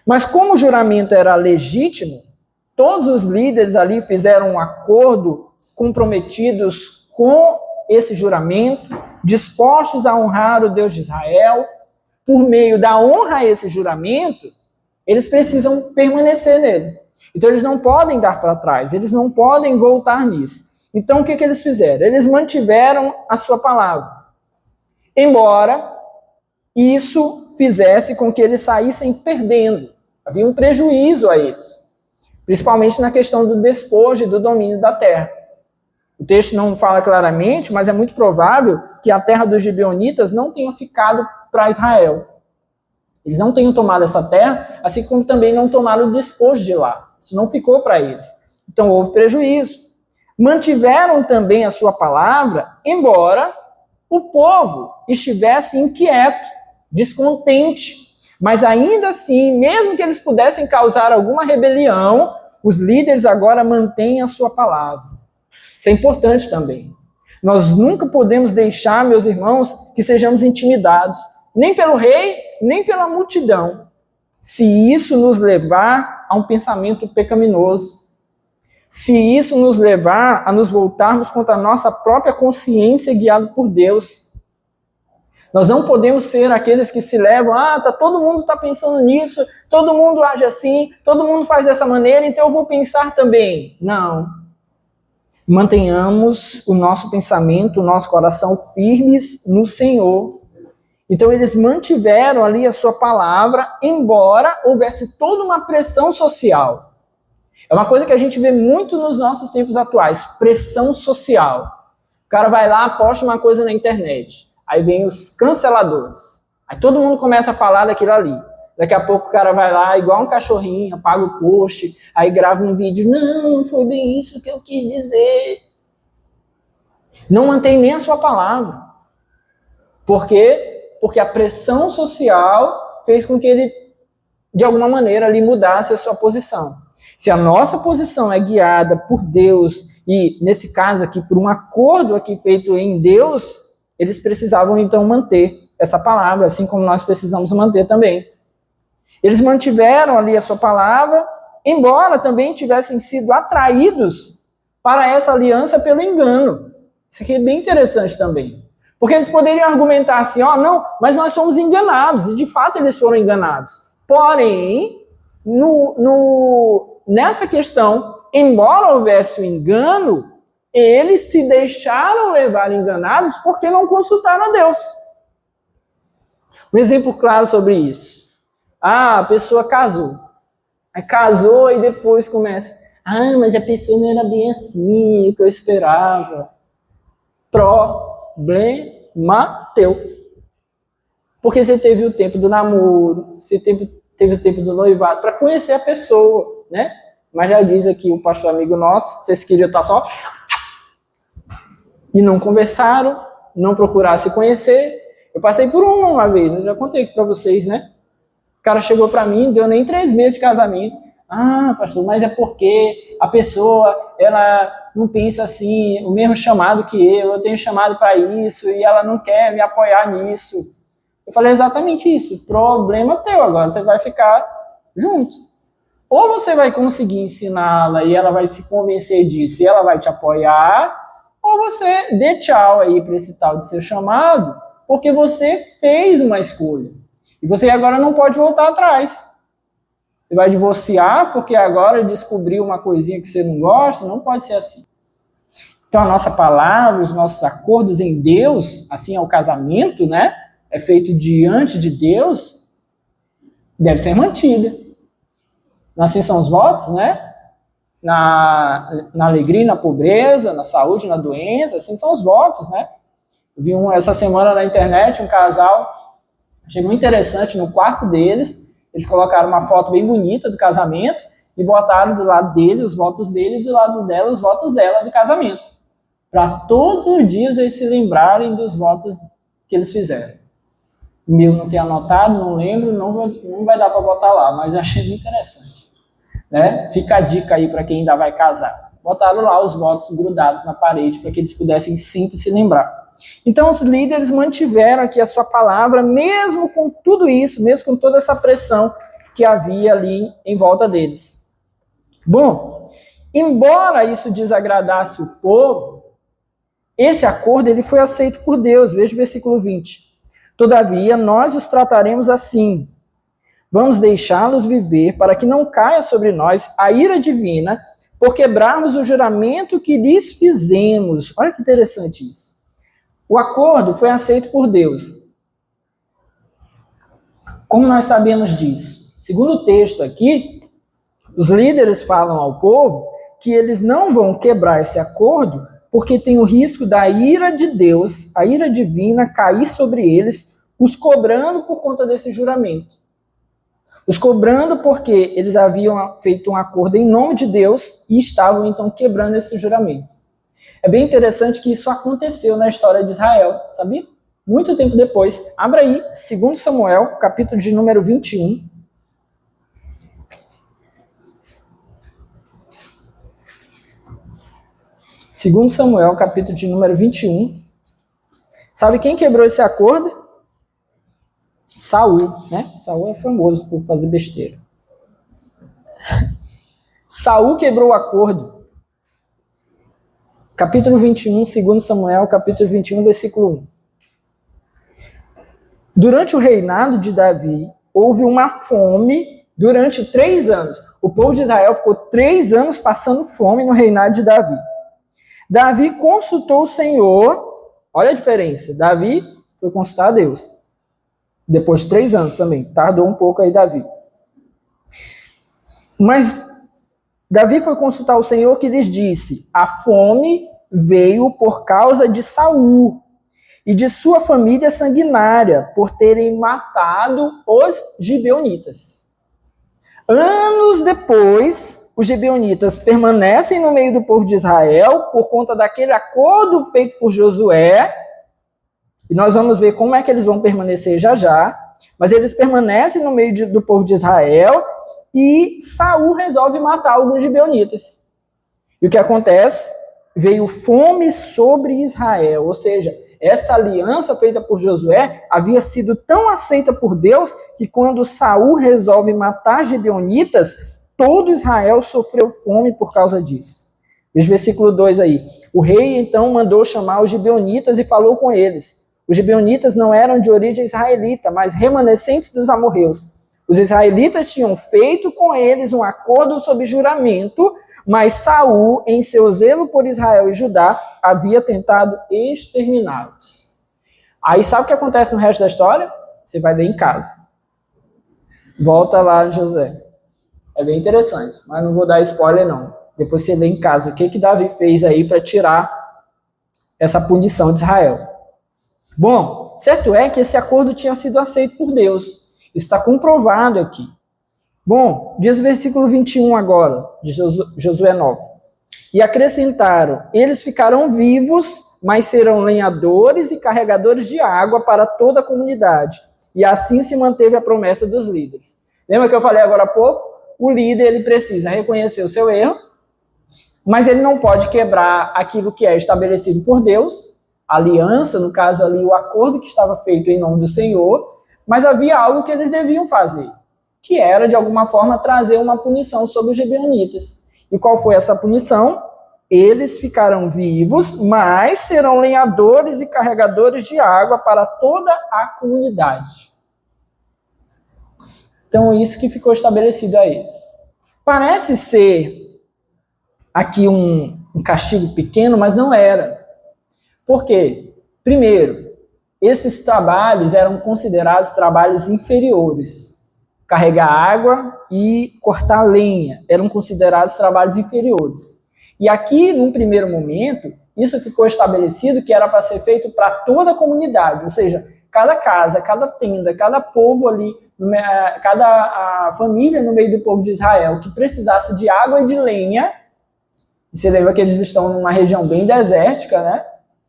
Mas como o juramento era legítimo, todos os líderes ali fizeram um acordo, comprometidos com esse juramento, dispostos a honrar o Deus de Israel. Por meio da honra a esse juramento, eles precisam permanecer nele. Então eles não podem dar para trás, eles não podem voltar nisso. Então o que eles fizeram? Eles mantiveram a sua palavra. Embora isso fizesse com que eles saíssem perdendo. Havia um prejuízo a eles. Principalmente na questão do despojo e do domínio da terra. O texto não fala claramente, mas é muito provável que a terra dos gibeonitas não tenha ficado para Israel. Eles não tenham tomado essa terra, assim como também não tomaram o despojo de lá. Isso não ficou para eles. Então houve prejuízo. Mantiveram também a sua palavra, embora o povo estivesse inquieto, descontente. Mas ainda assim, mesmo que eles pudessem causar alguma rebelião, os líderes agora mantêm a sua palavra. Isso é importante também. Nós nunca podemos deixar, meus irmãos, que sejamos intimidados, nem pelo rei, nem pela multidão, se isso nos levar a um pensamento pecaminoso, se isso nos levar a nos voltarmos contra a nossa própria consciência guiado por Deus. Nós não podemos ser aqueles que se levam, todo mundo está pensando nisso, todo mundo age assim, todo mundo faz dessa maneira, então eu vou pensar também. Não. Mantenhamos o nosso pensamento, o nosso coração firmes no Senhor. Então eles mantiveram ali a sua palavra, embora houvesse toda uma pressão social. É uma coisa que a gente vê muito nos nossos tempos atuais, pressão social. O cara vai lá, posta uma coisa na internet, aí vem os canceladores. Aí todo mundo começa a falar daquilo ali. Daqui a pouco o cara vai lá, igual um cachorrinho, apaga o post, aí grava um vídeo, não foi bem isso que eu quis dizer. Não mantém nem a sua palavra. Por quê? Porque a pressão social fez com que ele, de alguma maneira, ali mudasse a sua posição. Se a nossa posição é guiada por Deus, e nesse caso aqui, por um acordo aqui feito em Deus, eles precisavam então manter essa palavra, assim como nós precisamos manter também. Eles mantiveram ali a sua palavra, embora também tivessem sido atraídos para essa aliança pelo engano. Isso aqui é bem interessante também. Porque eles poderiam argumentar assim, não, mas nós somos enganados, e de fato eles foram enganados. Porém, nessa questão, embora houvesse o engano, eles se deixaram levar enganados porque não consultaram a Deus. Um exemplo claro sobre isso. A pessoa casou. Aí casou e depois começa, mas a pessoa não era bem assim, o que eu esperava. Problema teu. Porque você teve o tempo do namoro, você teve o tempo do noivado para conhecer a pessoa, né? Mas já diz aqui o pastor amigo nosso, vocês queriam estar só e não conversaram, não procurasse conhecer. Eu passei por uma vez, eu já contei aqui para vocês, né? O cara chegou para mim, deu nem 3 meses de casamento. Ah, pastor, mas é porque a pessoa, ela não pensa assim, o mesmo chamado que eu tenho chamado para isso, e ela não quer me apoiar nisso. Eu falei exatamente isso, problema teu, agora você vai ficar junto. Ou você vai conseguir ensiná-la e ela vai se convencer disso e ela vai te apoiar, ou você dê tchau aí para esse tal de seu chamado, porque você fez uma escolha. E você agora não pode voltar atrás. Você vai divorciar porque agora descobriu uma coisinha que você não gosta? Não pode ser assim. Então a nossa palavra, os nossos acordos em Deus, assim é o casamento, né? É feito diante de Deus, deve ser mantida. Assim são os votos, né? Na alegria e na pobreza, na saúde e na doença, assim são os votos, né? Eu vi essa semana na internet um casal, achei muito interessante, no quarto deles, eles colocaram uma foto bem bonita do casamento e botaram do lado dele os votos dele e do lado dela os votos dela do casamento. Para todos os dias eles se lembrarem dos votos que eles fizeram. O meu não tem anotado, não lembro, não vai dar para botar lá, mas eu achei muito interessante. Né? Fica a dica aí para quem ainda vai casar. Botaram lá os votos grudados na parede para que eles pudessem sempre se lembrar. Então os líderes mantiveram aqui a sua palavra, mesmo com tudo isso, mesmo com toda essa pressão que havia ali em volta deles. Bom, embora isso desagradasse o povo, esse acordo ele foi aceito por Deus. Veja o versículo 20. Todavia, nós os trataremos assim. Vamos deixá-los viver para que não caia sobre nós a ira divina por quebrarmos o juramento que lhes fizemos. Olha que interessante isso. O acordo foi aceito por Deus. Como nós sabemos disso? Segundo o texto aqui, os líderes falam ao povo que eles não vão quebrar esse acordo porque tem o risco da ira de Deus, a ira divina, cair sobre eles, os cobrando por conta desse juramento. Os cobrando porque eles haviam feito um acordo em nome de Deus e estavam então quebrando esse juramento. É bem interessante que isso aconteceu na história de Israel, sabia? Muito tempo depois. Abra aí, 2 Samuel, capítulo de número 21. Segundo Samuel, capítulo de número 21. Sabe quem quebrou esse acordo? Saul, né? Saul é famoso por fazer besteira. Saul quebrou o acordo. Capítulo 21, 2 Samuel, capítulo 21, versículo 1. Durante o reinado de Davi, houve uma fome durante 3 anos. O povo de Israel ficou 3 anos passando fome no reinado de Davi. Davi consultou o Senhor. Olha a diferença. Davi foi consultar a Deus. Depois de 3 anos também. Tardou um pouco aí Davi. Mas Davi foi consultar o Senhor que lhes disse: a fome veio por causa de Saul e de sua família sanguinária, por terem matado os gibeonitas. Anos depois, os gibeonitas permanecem no meio do povo de Israel por conta daquele acordo feito por Josué. E nós vamos ver como é que eles vão permanecer já já. Mas eles permanecem no meio do povo de Israel e Saul resolve matar alguns gibeonitas. E o que acontece? Veio fome sobre Israel. Ou seja, essa aliança feita por Josué havia sido tão aceita por Deus que quando Saul resolve matar gibeonitas, todo Israel sofreu fome por causa disso. Veja o versículo 2 aí. O rei então mandou chamar os gibeonitas e falou com eles. Os gibeonitas não eram de origem israelita, mas remanescentes dos amorreus. Os israelitas tinham feito com eles um acordo sob juramento, mas Saul, em seu zelo por Israel e Judá, havia tentado exterminá-los. Aí sabe o que acontece no resto da história? Você vai ler em casa. Volta lá, José. É bem interessante, mas não vou dar spoiler não. Depois você lê em casa o que Davi fez aí para tirar essa punição de Israel. Bom, certo é que esse acordo tinha sido aceito por Deus. Isso está comprovado aqui. Bom, diz o versículo 21 agora, de Josué 9. E acrescentaram, eles ficarão vivos mas serão lenhadores e carregadores de água para toda a comunidade. E assim se manteve a promessa dos líderes. Lembra que eu falei agora há pouco? O líder ele precisa reconhecer o seu erro, mas ele não pode quebrar aquilo que é estabelecido por Deus, a aliança, no caso ali, o acordo que estava feito em nome do Senhor, mas havia algo que eles deviam fazer, que era, de alguma forma, trazer uma punição sobre os gibeonitas. E qual foi essa punição? Eles ficarão vivos, mas serão lenhadores e carregadores de água para toda a comunidade. Então, isso que ficou estabelecido a eles. Parece ser aqui um castigo pequeno, mas não era. Por quê? Primeiro, esses trabalhos eram considerados trabalhos inferiores. Carregar água e cortar lenha eram considerados trabalhos inferiores. E aqui, num primeiro momento, isso ficou estabelecido que era para ser feito para toda a comunidade, ou seja, cada casa, cada tenda, cada povo ali, cada família no meio do povo de Israel que precisasse de água e de lenha. E você lembra que eles estão numa região bem desértica, né?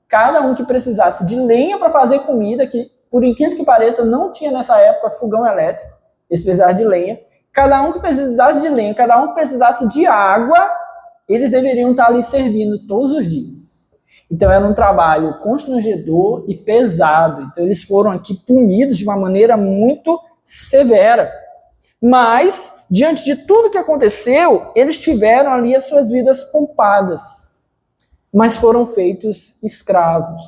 Cada um que precisasse de lenha para fazer comida, que por incrível que pareça não tinha nessa época fogão elétrico, eles precisavam de lenha. Cada um que precisasse de lenha, cada um que precisasse de água, eles deveriam estar ali servindo todos os dias. Então era um trabalho constrangedor e pesado. Então eles foram aqui punidos de uma maneira muito severa. Mas, diante de tudo que aconteceu, eles tiveram ali as suas vidas poupadas. Mas foram feitos escravos.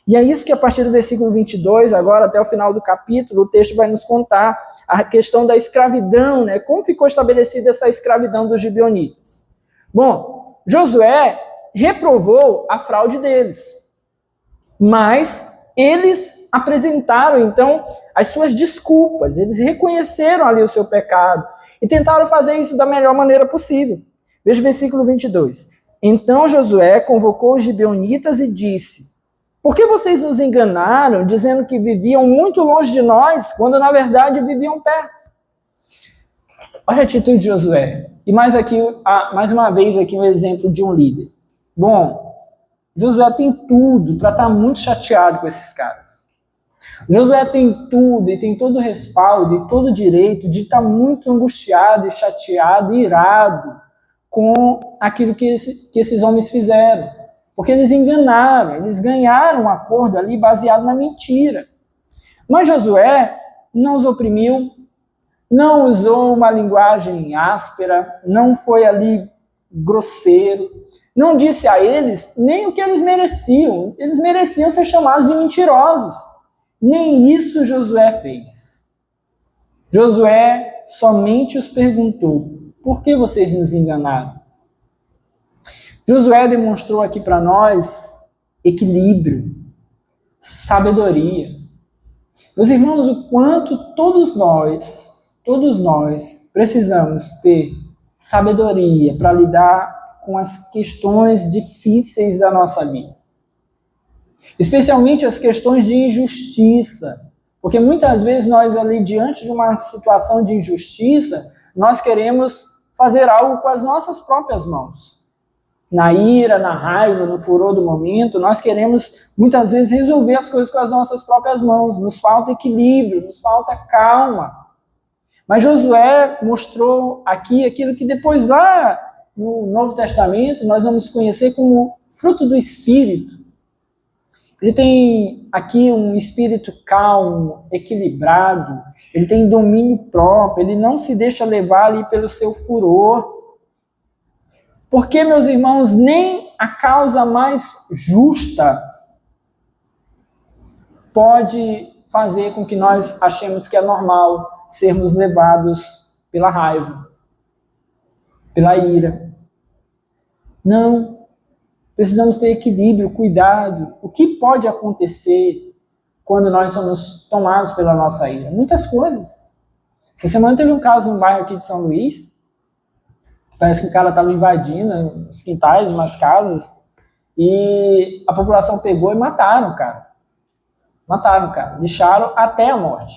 E é isso que a partir do versículo 22, agora até o final do capítulo, o texto vai nos contar a questão da escravidão, né? Como ficou estabelecida essa escravidão dos gibeonitas. Bom, Josué reprovou a fraude deles, mas eles apresentaram, então, as suas desculpas, eles reconheceram ali o seu pecado e tentaram fazer isso da melhor maneira possível. Veja o versículo 22. Então Josué convocou os gibeonitas e disse: por que vocês nos enganaram, dizendo que viviam muito longe de nós, quando na verdade viviam perto? Olha a atitude de Josué. E mais uma vez aqui um exemplo de um líder. Bom, Josué tem tudo para estar muito chateado com esses caras. Josué tem tudo e tem todo o respaldo e todo o direito de estar muito angustiado e chateado e irado com aquilo que esses homens fizeram. Porque eles enganaram, eles ganharam um acordo ali baseado na mentira. Mas Josué não os oprimiu, não usou uma linguagem áspera, não foi ali grosseiro, não disse a eles nem o que eles mereciam. Eles mereciam ser chamados de mentirosos. Nem isso Josué fez. Josué somente os perguntou: por que vocês nos enganaram? Josué demonstrou aqui para nós equilíbrio, sabedoria. Meus irmãos, o quanto todos nós precisamos ter sabedoria para lidar com as questões difíceis da nossa vida. Especialmente as questões de injustiça. Porque muitas vezes nós ali, diante de uma situação de injustiça, nós queremos fazer algo com as nossas próprias mãos. Na ira, na raiva, no furor do momento, nós queremos muitas vezes resolver as coisas com as nossas próprias mãos. Nos falta equilíbrio, nos falta calma. Mas Josué mostrou aqui aquilo que depois lá no Novo Testamento nós vamos conhecer como fruto do Espírito. Ele tem aqui um espírito calmo, equilibrado, ele tem domínio próprio, ele não se deixa levar ali pelo seu furor. Porque, meus irmãos, nem a causa mais justa pode fazer com que nós achemos que é normal sermos levados pela raiva, pela ira. Não. Precisamos ter equilíbrio, cuidado. O que pode acontecer quando nós somos tomados pela nossa ira? Muitas coisas. Essa semana teve um caso no bairro aqui de São Luís. Parece que o cara estava invadindo os quintais, umas casas, e a população pegou e mataram o cara. Mataram o cara. Lixaram até a morte.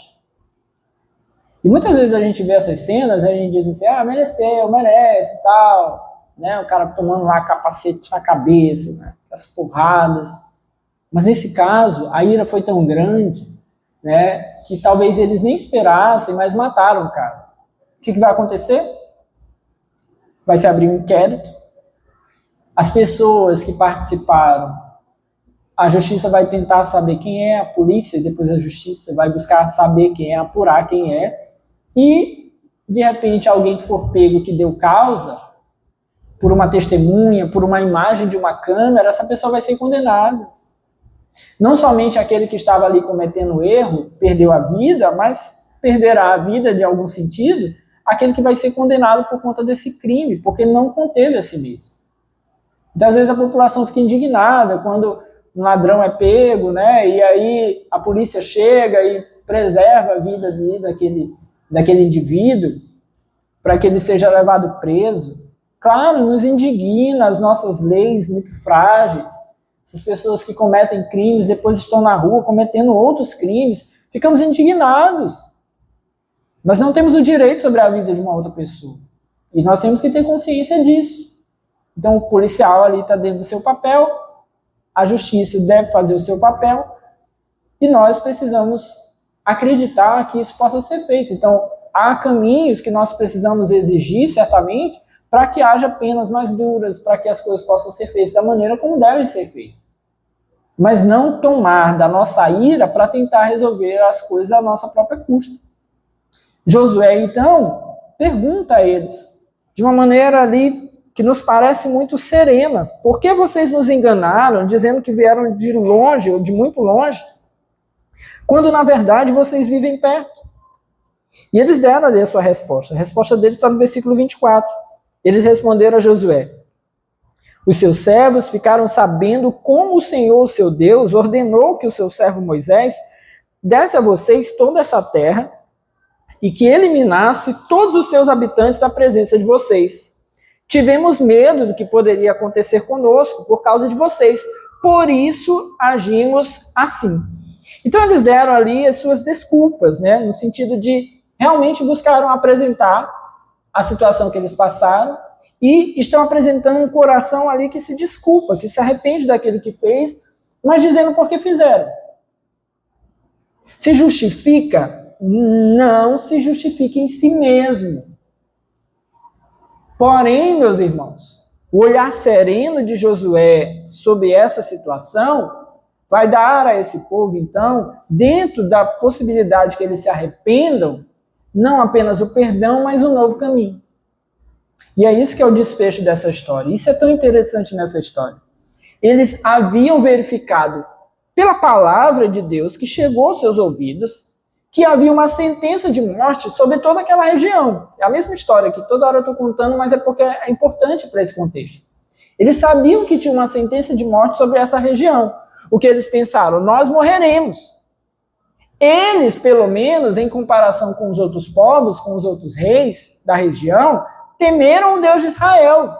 E muitas vezes a gente vê essas cenas e a gente diz assim, mereceu, merece e tal. Né, o cara tomando lá capacete na cabeça, né, as porradas. Mas nesse caso, a ira foi tão grande, né, que talvez eles nem esperassem, mas mataram o cara. O que vai acontecer? Vai se abrir um inquérito. As pessoas que participaram, a justiça vai tentar saber quem é, a polícia, e depois a justiça vai buscar saber quem é, apurar quem é, e, de repente, alguém que for pego que deu causa, por uma testemunha, por uma imagem de uma câmera, essa pessoa vai ser condenada. Não somente aquele que estava ali cometendo o erro perdeu a vida, mas perderá a vida de algum sentido aquele que vai ser condenado por conta desse crime, porque não conteve a si mesmo. Então, às vezes, a população fica indignada quando um ladrão é pego, né? E aí a polícia chega e preserva a vida daquele indivíduo para que ele seja levado preso. Claro, nos indigna as nossas leis muito frágeis. Essas pessoas que cometem crimes, depois estão na rua cometendo outros crimes, ficamos indignados. Mas não temos o direito sobre a vida de uma outra pessoa. E nós temos que ter consciência disso. Então o policial ali está dentro do seu papel, a justiça deve fazer o seu papel, e nós precisamos acreditar que isso possa ser feito. Então há caminhos que nós precisamos exigir, certamente, para que haja penas mais duras, para que as coisas possam ser feitas da maneira como devem ser feitas. Mas não tomar da nossa ira para tentar resolver as coisas à nossa própria custa. Josué, então, pergunta a eles, de uma maneira ali que nos parece muito serena: por que vocês nos enganaram, dizendo que vieram de longe, ou de muito longe, quando na verdade vocês vivem perto? E eles deram ali a sua resposta. A resposta deles está no versículo 24. Eles responderam a Josué: os seus servos ficaram sabendo como o Senhor, o seu Deus, ordenou que o seu servo Moisés desse a vocês toda essa terra e que eliminasse todos os seus habitantes da presença de vocês. Tivemos medo do que poderia acontecer conosco por causa de vocês, por isso agimos assim. Então eles deram ali as suas desculpas, né, no sentido de realmente buscaram apresentar a situação que eles passaram e estão apresentando um coração ali que se desculpa, que se arrepende daquilo que fez, mas dizendo por que fizeram. Se justifica? Não se justifica em si mesmo. Porém, meus irmãos, o olhar sereno de Josué sobre essa situação vai dar a esse povo, então, dentro da possibilidade que eles se arrependam, não apenas o perdão, mas um novo caminho. E é isso que é o desfecho dessa história. Isso é tão interessante nessa história. Eles haviam verificado, pela palavra de Deus que chegou aos seus ouvidos, que havia uma sentença de morte sobre toda aquela região. É a mesma história que toda hora eu estou contando, mas é porque é importante para esse contexto. Eles sabiam que tinha uma sentença de morte sobre essa região. O que eles pensaram? Nós morreremos. Eles, pelo menos, em comparação com os outros povos, com os outros reis da região, temeram o Deus de Israel.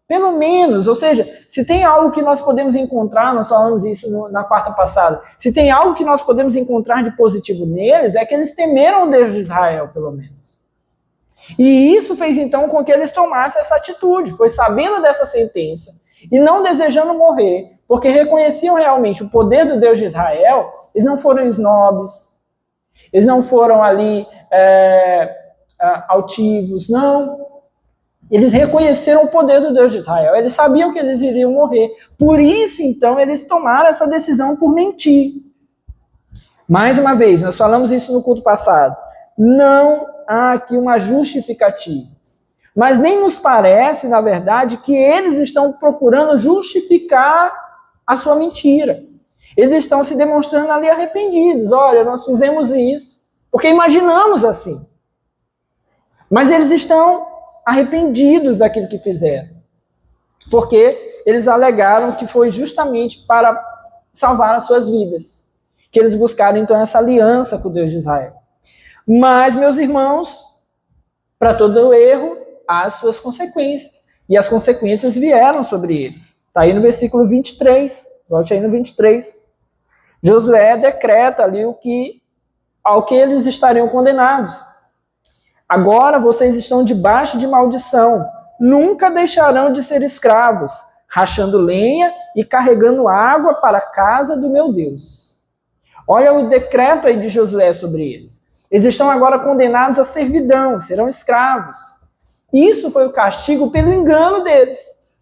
Pelo menos, ou seja, se tem algo que nós podemos encontrar, nós falamos isso na quarta passada, se tem algo que nós podemos encontrar de positivo neles, é que eles temeram o Deus de Israel, pelo menos. E isso fez então com que eles tomassem essa atitude, foi sabendo dessa sentença e não desejando morrer, porque reconheciam realmente o poder do Deus de Israel. Eles não foram snobs, eles não foram ali altivos, não. Eles reconheceram o poder do Deus de Israel, eles sabiam que eles iriam morrer. Por isso, então, eles tomaram essa decisão por mentir. Mais uma vez, nós falamos isso no culto passado, não há aqui uma justificativa. Mas nem nos parece, na verdade, que eles estão procurando justificar a sua mentira. Eles estão se demonstrando ali arrependidos. Olha, nós fizemos isso porque imaginamos assim. Mas eles estão arrependidos daquilo que fizeram, porque eles alegaram que foi justamente para salvar as suas vidas, que eles buscaram então essa aliança com o Deus de Israel. Mas, meus irmãos, para todo erro há as suas consequências, e as consequências vieram sobre eles. Está aí no versículo 23, volte aí no 23. Josué decreta ali ao que eles estariam condenados. Agora vocês estão debaixo de maldição, nunca deixarão de ser escravos, rachando lenha e carregando água para a casa do meu Deus. Olha o decreto aí de Josué sobre eles. Eles estão agora condenados à servidão, serão escravos. Isso foi o castigo pelo engano deles.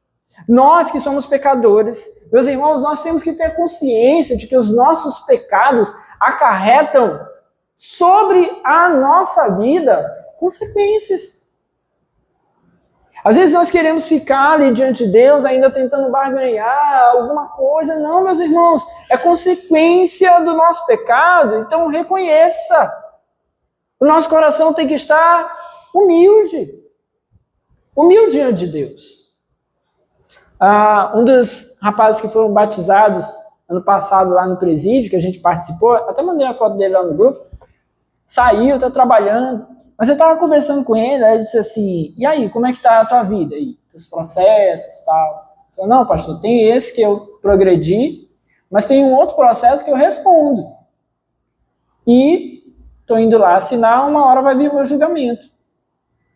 Nós que somos pecadores, meus irmãos, nós temos que ter consciência de que os nossos pecados acarretam sobre a nossa vida consequências. Às vezes nós queremos ficar ali diante de Deus ainda tentando barganhar alguma coisa. Não, meus irmãos, é consequência do nosso pecado, então reconheça. O nosso coração tem que estar humilde diante de Deus. Um dos rapazes que foram batizados ano passado lá no presídio, que a gente participou, até mandei uma foto dele lá no grupo, saiu, está trabalhando, mas eu estava conversando com ele, aí ele disse assim, e aí, como é que está a tua vida aí? Os processos e tal. Eu falei, não, pastor, tem esse que eu progredi, mas tem um outro processo que eu respondo. E estou indo lá assinar, uma hora vai vir o meu julgamento.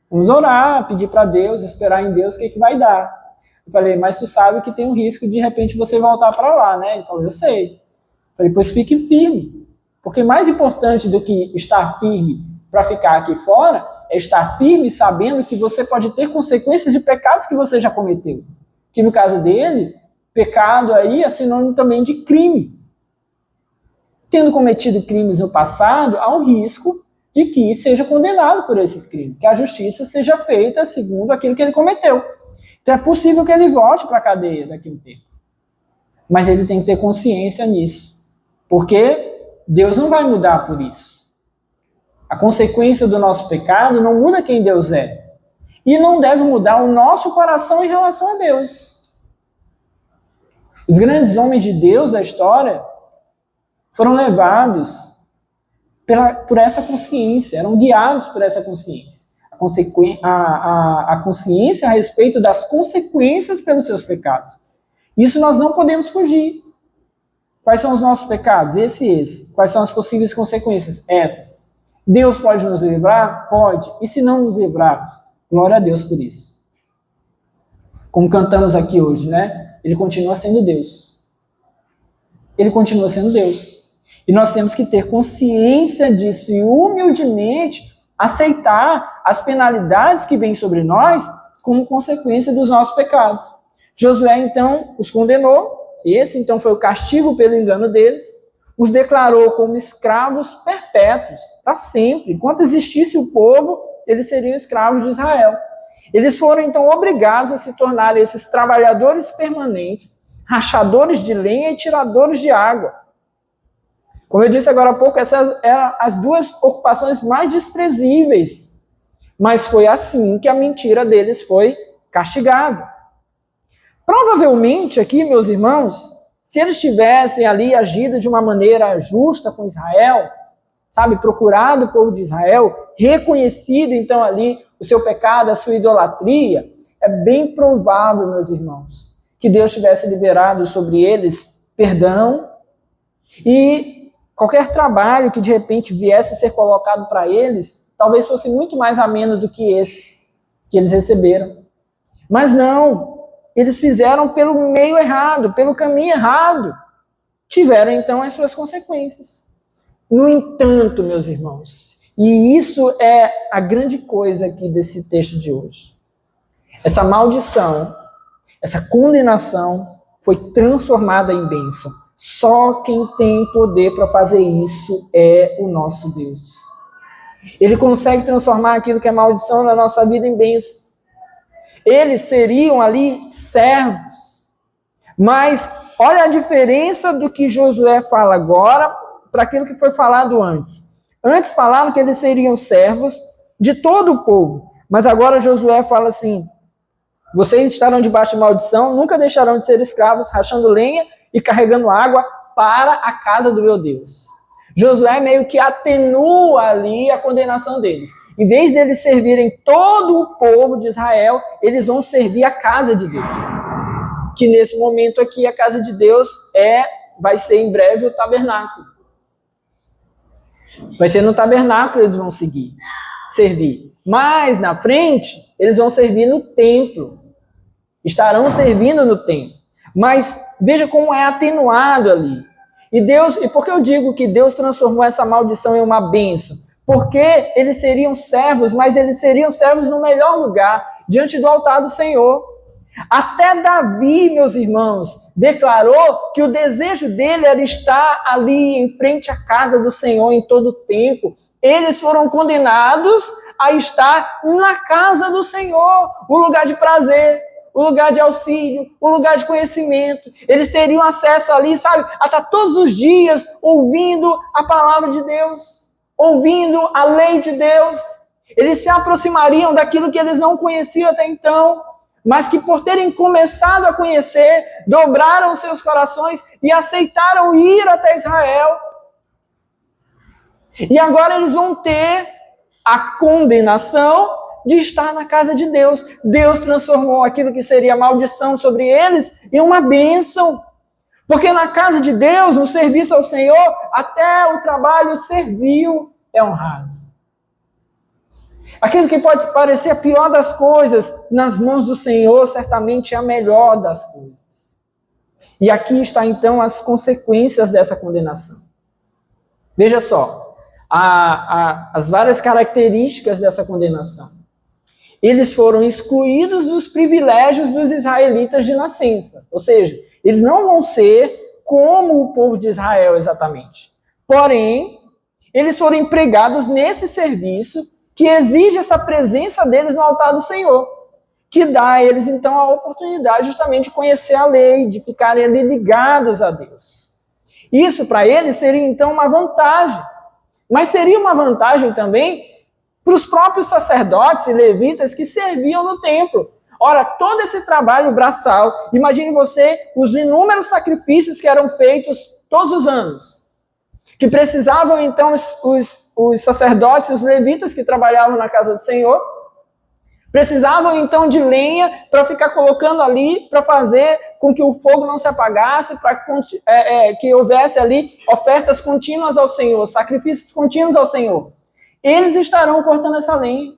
Vamos orar, pedir para Deus, esperar em Deus o que vai dar. Eu falei, mas tu sabe que tem um risco de repente você voltar para lá, né? Ele falou, eu sei. Eu falei, pois fique firme. Porque mais importante do que estar firme para ficar aqui fora, é estar firme sabendo que você pode ter consequências de pecados que você já cometeu. Que no caso dele, pecado aí é sinônimo também de crime. Tendo cometido crimes no passado, há um risco de que seja condenado por esses crimes, que a justiça seja feita segundo aquilo que ele cometeu. Então é possível que ele volte para a cadeia daqui a um tempo. Mas ele tem que ter consciência nisso. Porque Deus não vai mudar por isso. A consequência do nosso pecado não muda quem Deus é. E não deve mudar o nosso coração em relação a Deus. Os grandes homens de Deus da história foram levados por essa consciência, eram guiados por essa consciência. A consciência a respeito das consequências pelos seus pecados. Isso nós não podemos fugir. Quais são os nossos pecados? Esse. Quais são as possíveis consequências? Essas. Deus pode nos livrar? Pode. E se não nos livrar? Glória a Deus por isso. Como cantamos aqui hoje, né? Ele continua sendo Deus. Ele continua sendo Deus. E nós temos que ter consciência disso e humildemente aceitar as penalidades que vêm sobre nós como consequência dos nossos pecados. Josué, então, os condenou. Esse, então, foi o castigo pelo engano deles. Os declarou como escravos perpétuos, para sempre. Enquanto existisse o povo, eles seriam escravos de Israel. Eles foram, então, obrigados a se tornar esses trabalhadores permanentes, rachadores de lenha e tiradores de água. Como eu disse agora há pouco, essas eram as duas ocupações mais desprezíveis. Mas foi assim que a mentira deles foi castigada. Provavelmente aqui, meus irmãos, se eles tivessem ali agido de uma maneira justa com Israel, sabe, procurado o povo de Israel, reconhecido então ali o seu pecado, a sua idolatria, é bem provável, meus irmãos, que Deus tivesse liberado sobre eles perdão e qualquer trabalho que de repente viesse a ser colocado para eles, talvez fosse muito mais ameno do que esse que eles receberam. Mas não, eles fizeram pelo meio errado, pelo caminho errado. Tiveram então as suas consequências. No entanto, meus irmãos, e isso é a grande coisa aqui desse texto de hoje, essa maldição, essa condenação foi transformada em bênção. Só quem tem poder para fazer isso é o nosso Deus. Ele consegue transformar aquilo que é maldição na nossa vida em bênção. Eles seriam ali servos. Mas olha a diferença do que Josué fala agora para aquilo que foi falado antes. Antes falaram que eles seriam servos de todo o povo. Mas agora Josué fala assim, vocês estarão debaixo de maldição, nunca deixarão de ser escravos, rachando lenha e carregando água para a casa do meu Deus. Josué meio que atenua ali a condenação deles. Em vez deles servirem todo o povo de Israel, eles vão servir a casa de Deus. Que nesse momento aqui, a casa de Deus vai ser em breve o tabernáculo. Vai ser no tabernáculo eles vão servir. Mas na frente, eles vão servir no templo. estarão servindo no templo. Mas veja como é atenuado ali. E por que eu digo que Deus transformou essa maldição em uma bênção? Porque eles seriam servos, mas eles seriam servos no melhor lugar, diante do altar do Senhor. Até Davi, meus irmãos, declarou que o desejo dele era estar ali em frente à casa do Senhor em todo o tempo. Eles foram condenados a estar na casa do Senhor, o lugar de prazer, o lugar de auxílio, o lugar de conhecimento. Eles teriam acesso ali, sabe, a estar todos os dias ouvindo a palavra de Deus, ouvindo a lei de Deus. Eles se aproximariam daquilo que eles não conheciam até então, mas que por terem começado a conhecer, dobraram seus corações e aceitaram ir até Israel. E agora eles vão ter a condenação de estar na casa de Deus. Deus transformou aquilo que seria maldição sobre eles em uma bênção. Porque na casa de Deus, no serviço ao Senhor, até o trabalho servil é honrado. Aquilo que pode parecer a pior das coisas, nas mãos do Senhor, certamente é a melhor das coisas. E aqui está então as consequências dessa condenação. Veja só, as várias características dessa condenação. Eles foram excluídos dos privilégios dos israelitas de nascença. Ou seja, eles não vão ser como o povo de Israel exatamente. Porém, eles foram empregados nesse serviço que exige essa presença deles no altar do Senhor, que dá a eles, então, a oportunidade justamente de conhecer a lei, de ficarem ali ligados a Deus. Isso, para eles, seria, então, uma vantagem. Mas seria uma vantagem também para os próprios sacerdotes e levitas que serviam no templo. Ora, todo esse trabalho braçal, imagine você os inúmeros sacrifícios que eram feitos todos os anos, que precisavam, então, os sacerdotes, os levitas que trabalhavam na casa do Senhor, precisavam, então, de lenha para ficar colocando ali, para fazer com que o fogo não se apagasse, para que houvesse ali ofertas contínuas ao Senhor, sacrifícios contínuos ao Senhor. Eles estarão cortando essa lenha.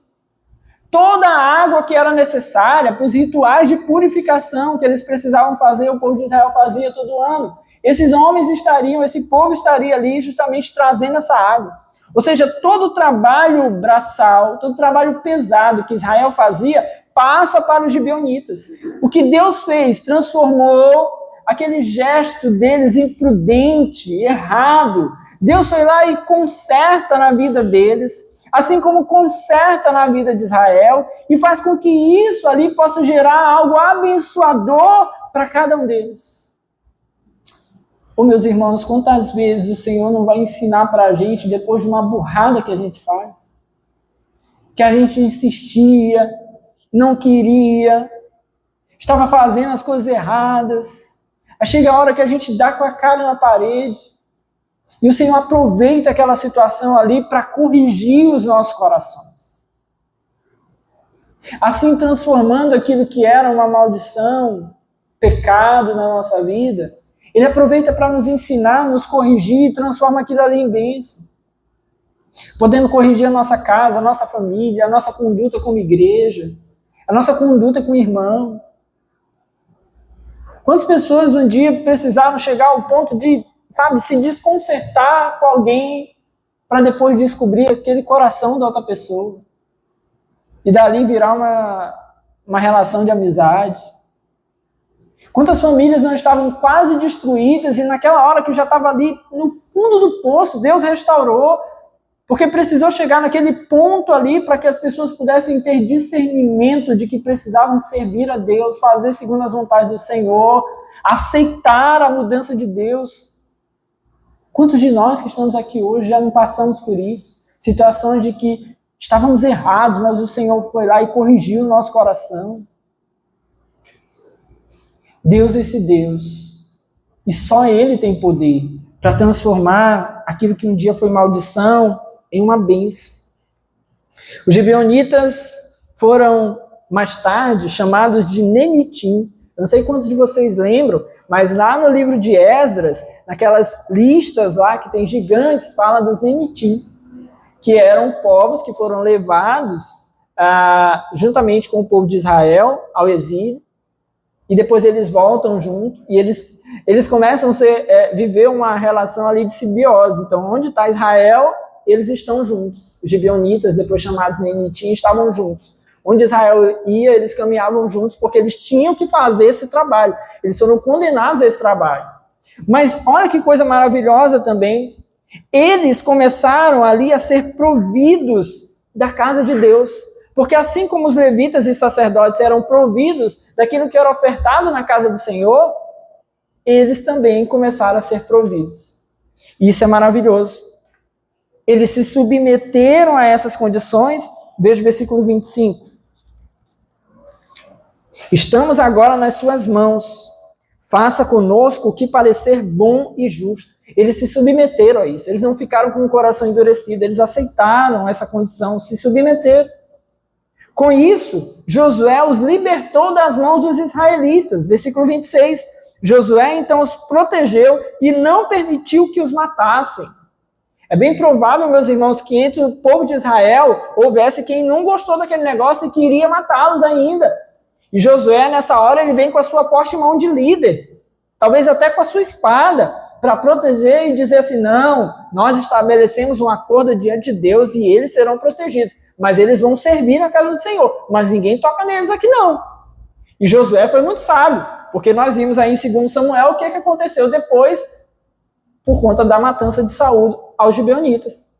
Toda a água que era necessária para os rituais de purificação que eles precisavam fazer, o povo de Israel fazia todo ano. Esse povo estaria ali justamente trazendo essa água. Ou seja, todo o trabalho braçal, todo o trabalho pesado que Israel fazia, passa para os gibeonitas. O que Deus fez, transformou aquele gesto deles imprudente, errado. Deus foi lá e conserta na vida deles, assim como conserta na vida de Israel, e faz com que isso ali possa gerar algo abençoador para cada um deles. Ô, meus irmãos, quantas vezes o Senhor não vai ensinar para a gente depois de uma burrada que a gente faz? Que a gente insistia, não queria, estava fazendo as coisas erradas. Aí chega a hora que a gente dá com a cara na parede e o Senhor aproveita aquela situação ali para corrigir os nossos corações. Assim, transformando aquilo que era uma maldição, pecado na nossa vida, Ele aproveita para nos ensinar, nos corrigir e transforma aquilo ali em bênção. Podendo corrigir a nossa casa, a nossa família, a nossa conduta como igreja, a nossa conduta com o irmão. Quantas pessoas um dia precisaram chegar ao ponto de, se desconcertar com alguém para depois descobrir aquele coração da outra pessoa e dali virar uma relação de amizade? Quantas famílias não estavam quase destruídas e naquela hora que já estava ali no fundo do poço, Deus restaurou, porque precisou chegar naquele ponto ali para que as pessoas pudessem ter discernimento de que precisavam servir a Deus, fazer segundo as vontades do Senhor, aceitar a mudança de Deus. Quantos de nós que estamos aqui hoje já não passamos por isso? Situações de que estávamos errados, mas o Senhor foi lá e corrigiu o nosso coração. Deus é esse Deus, e só Ele tem poder para transformar aquilo que um dia foi maldição em uma bênção. Os gibeonitas foram mais tarde chamados de Nenitim. Eu não sei quantos de vocês lembram, mas lá no livro de Esdras, naquelas listas lá que tem gigantes, fala dos Nenitim, que eram povos que foram levados juntamente com o povo de Israel ao exílio. e depois eles voltam junto, e eles começam a viver uma relação ali de simbiose. Então, onde está Israel, eles estão juntos. Os gibeonitas, depois chamados Neinitim, estavam juntos. Onde Israel ia, eles caminhavam juntos, porque eles tinham que fazer esse trabalho. Eles foram condenados a esse trabalho. Mas olha que coisa maravilhosa também. Eles começaram ali a ser providos da casa de Deus. Porque assim como os levitas e sacerdotes eram providos daquilo que era ofertado na casa do Senhor, eles também começaram a ser providos. E isso é maravilhoso. Eles se submeteram a essas condições. Veja o versículo 25. Estamos agora nas suas mãos. Faça conosco o que parecer bom e justo. Eles se submeteram a isso. Eles não ficaram com o coração endurecido. Eles aceitaram essa condição, se submeteram. Com isso, Josué os libertou das mãos dos israelitas. Versículo 26. Josué então os protegeu e não permitiu que os matassem. É bem provável, meus irmãos, que entre o povo de Israel houvesse quem não gostou daquele negócio e queria matá-los ainda. E Josué, nessa hora, ele vem com a sua forte mão de líder, talvez até com a sua espada, para proteger e dizer assim, não, nós estabelecemos um acordo diante de Deus e eles serão protegidos, mas eles vão servir na casa do Senhor, mas ninguém toca neles aqui não. E Josué foi muito sábio, porque nós vimos aí em 2 Samuel o que aconteceu depois, por conta da matança de Saul aos gibeonitas.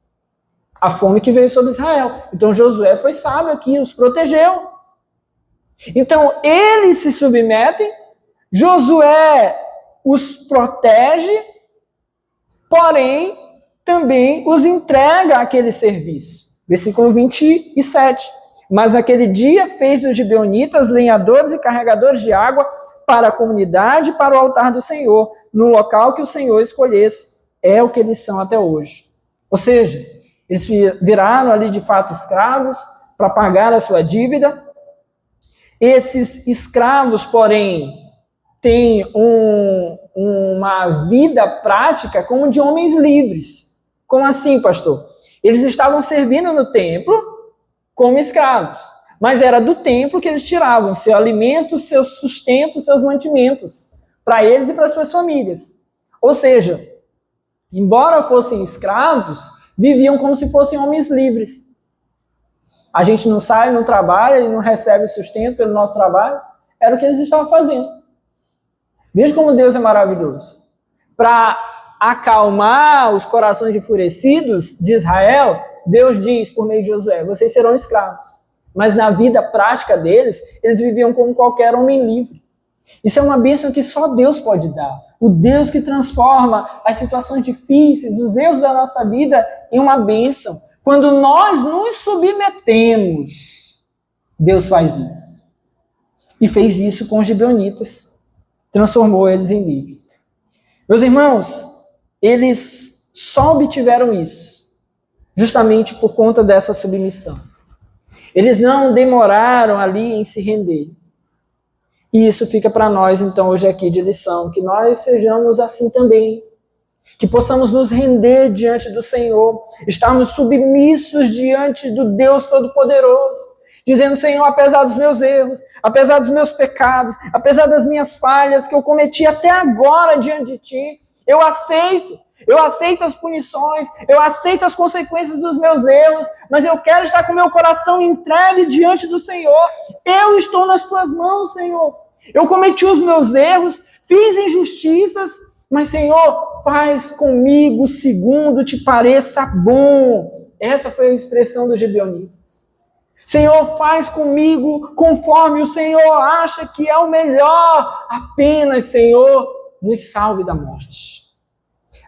A fome que veio sobre Israel. Então Josué foi sábio aqui, os protegeu. Então eles se submetem, Josué os protege, porém também os entrega àquele serviço. Versículo 27. Mas naquele dia fez dos gibeonitas lenhadores e carregadores de água para a comunidade e para o altar do Senhor, no local que o Senhor escolhesse. É o que eles são até hoje. Ou seja, eles viraram ali de fato escravos para pagar a sua dívida. Esses escravos, porém, têm uma vida prática como de homens livres. Como assim, pastor? Eles estavam servindo no templo como escravos, mas era do templo que eles tiravam seu alimento, seu sustento, seus mantimentos, para eles e para suas famílias. Ou seja, embora fossem escravos, viviam como se fossem homens livres. A gente não sai, não trabalha e não recebe o sustento pelo nosso trabalho. Era o que eles estavam fazendo. Veja como Deus é maravilhoso. Para acalmar os corações enfurecidos de Israel, Deus diz por meio de Josué, vocês serão escravos. Mas na vida prática deles, eles viviam como qualquer homem livre. Isso é uma bênção que só Deus pode dar. O Deus que transforma as situações difíceis, os erros da nossa vida em uma bênção. Quando nós nos submetemos, Deus faz isso. E fez isso com os gibeonitas. Transformou eles em livres. Meus irmãos, eles só obtiveram isso justamente por conta dessa submissão. Eles não demoraram ali em se render. E isso fica para nós, então, hoje aqui de lição, que nós sejamos assim também. Que possamos nos render diante do Senhor, estarmos submissos diante do Deus Todo-Poderoso, dizendo, Senhor, apesar dos meus erros, apesar dos meus pecados, apesar das minhas falhas que eu cometi até agora diante de Ti, eu aceito as punições, eu aceito as consequências dos meus erros, mas eu quero estar com meu coração entregue diante do Senhor. Eu estou nas Tuas mãos, Senhor. Eu cometi os meus erros, fiz injustiças, mas, Senhor, faz comigo segundo te pareça bom. Essa foi a expressão dos gibeonitas. Senhor, faz comigo conforme o Senhor acha que é o melhor. Apenas, Senhor, nos salve da morte.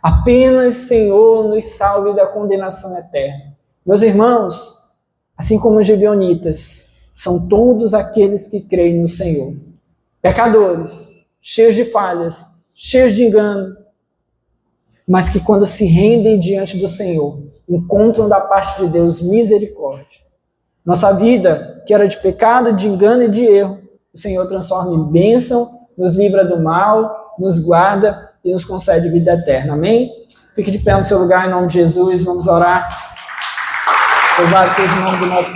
Apenas, Senhor, nos salve da condenação eterna. Meus irmãos, assim como os gibeonitas, são todos aqueles que creem no Senhor. Pecadores, cheios de falhas, cheios de engano, mas que quando se rendem diante do Senhor, encontram da parte de Deus misericórdia. Nossa vida, que era de pecado, de engano e de erro, o Senhor transforma em bênção, nos livra do mal, nos guarda e nos concede vida eterna. Amém? Fique de pé no seu lugar em nome de Jesus, vamos orar. Louvado seja o nome do nosso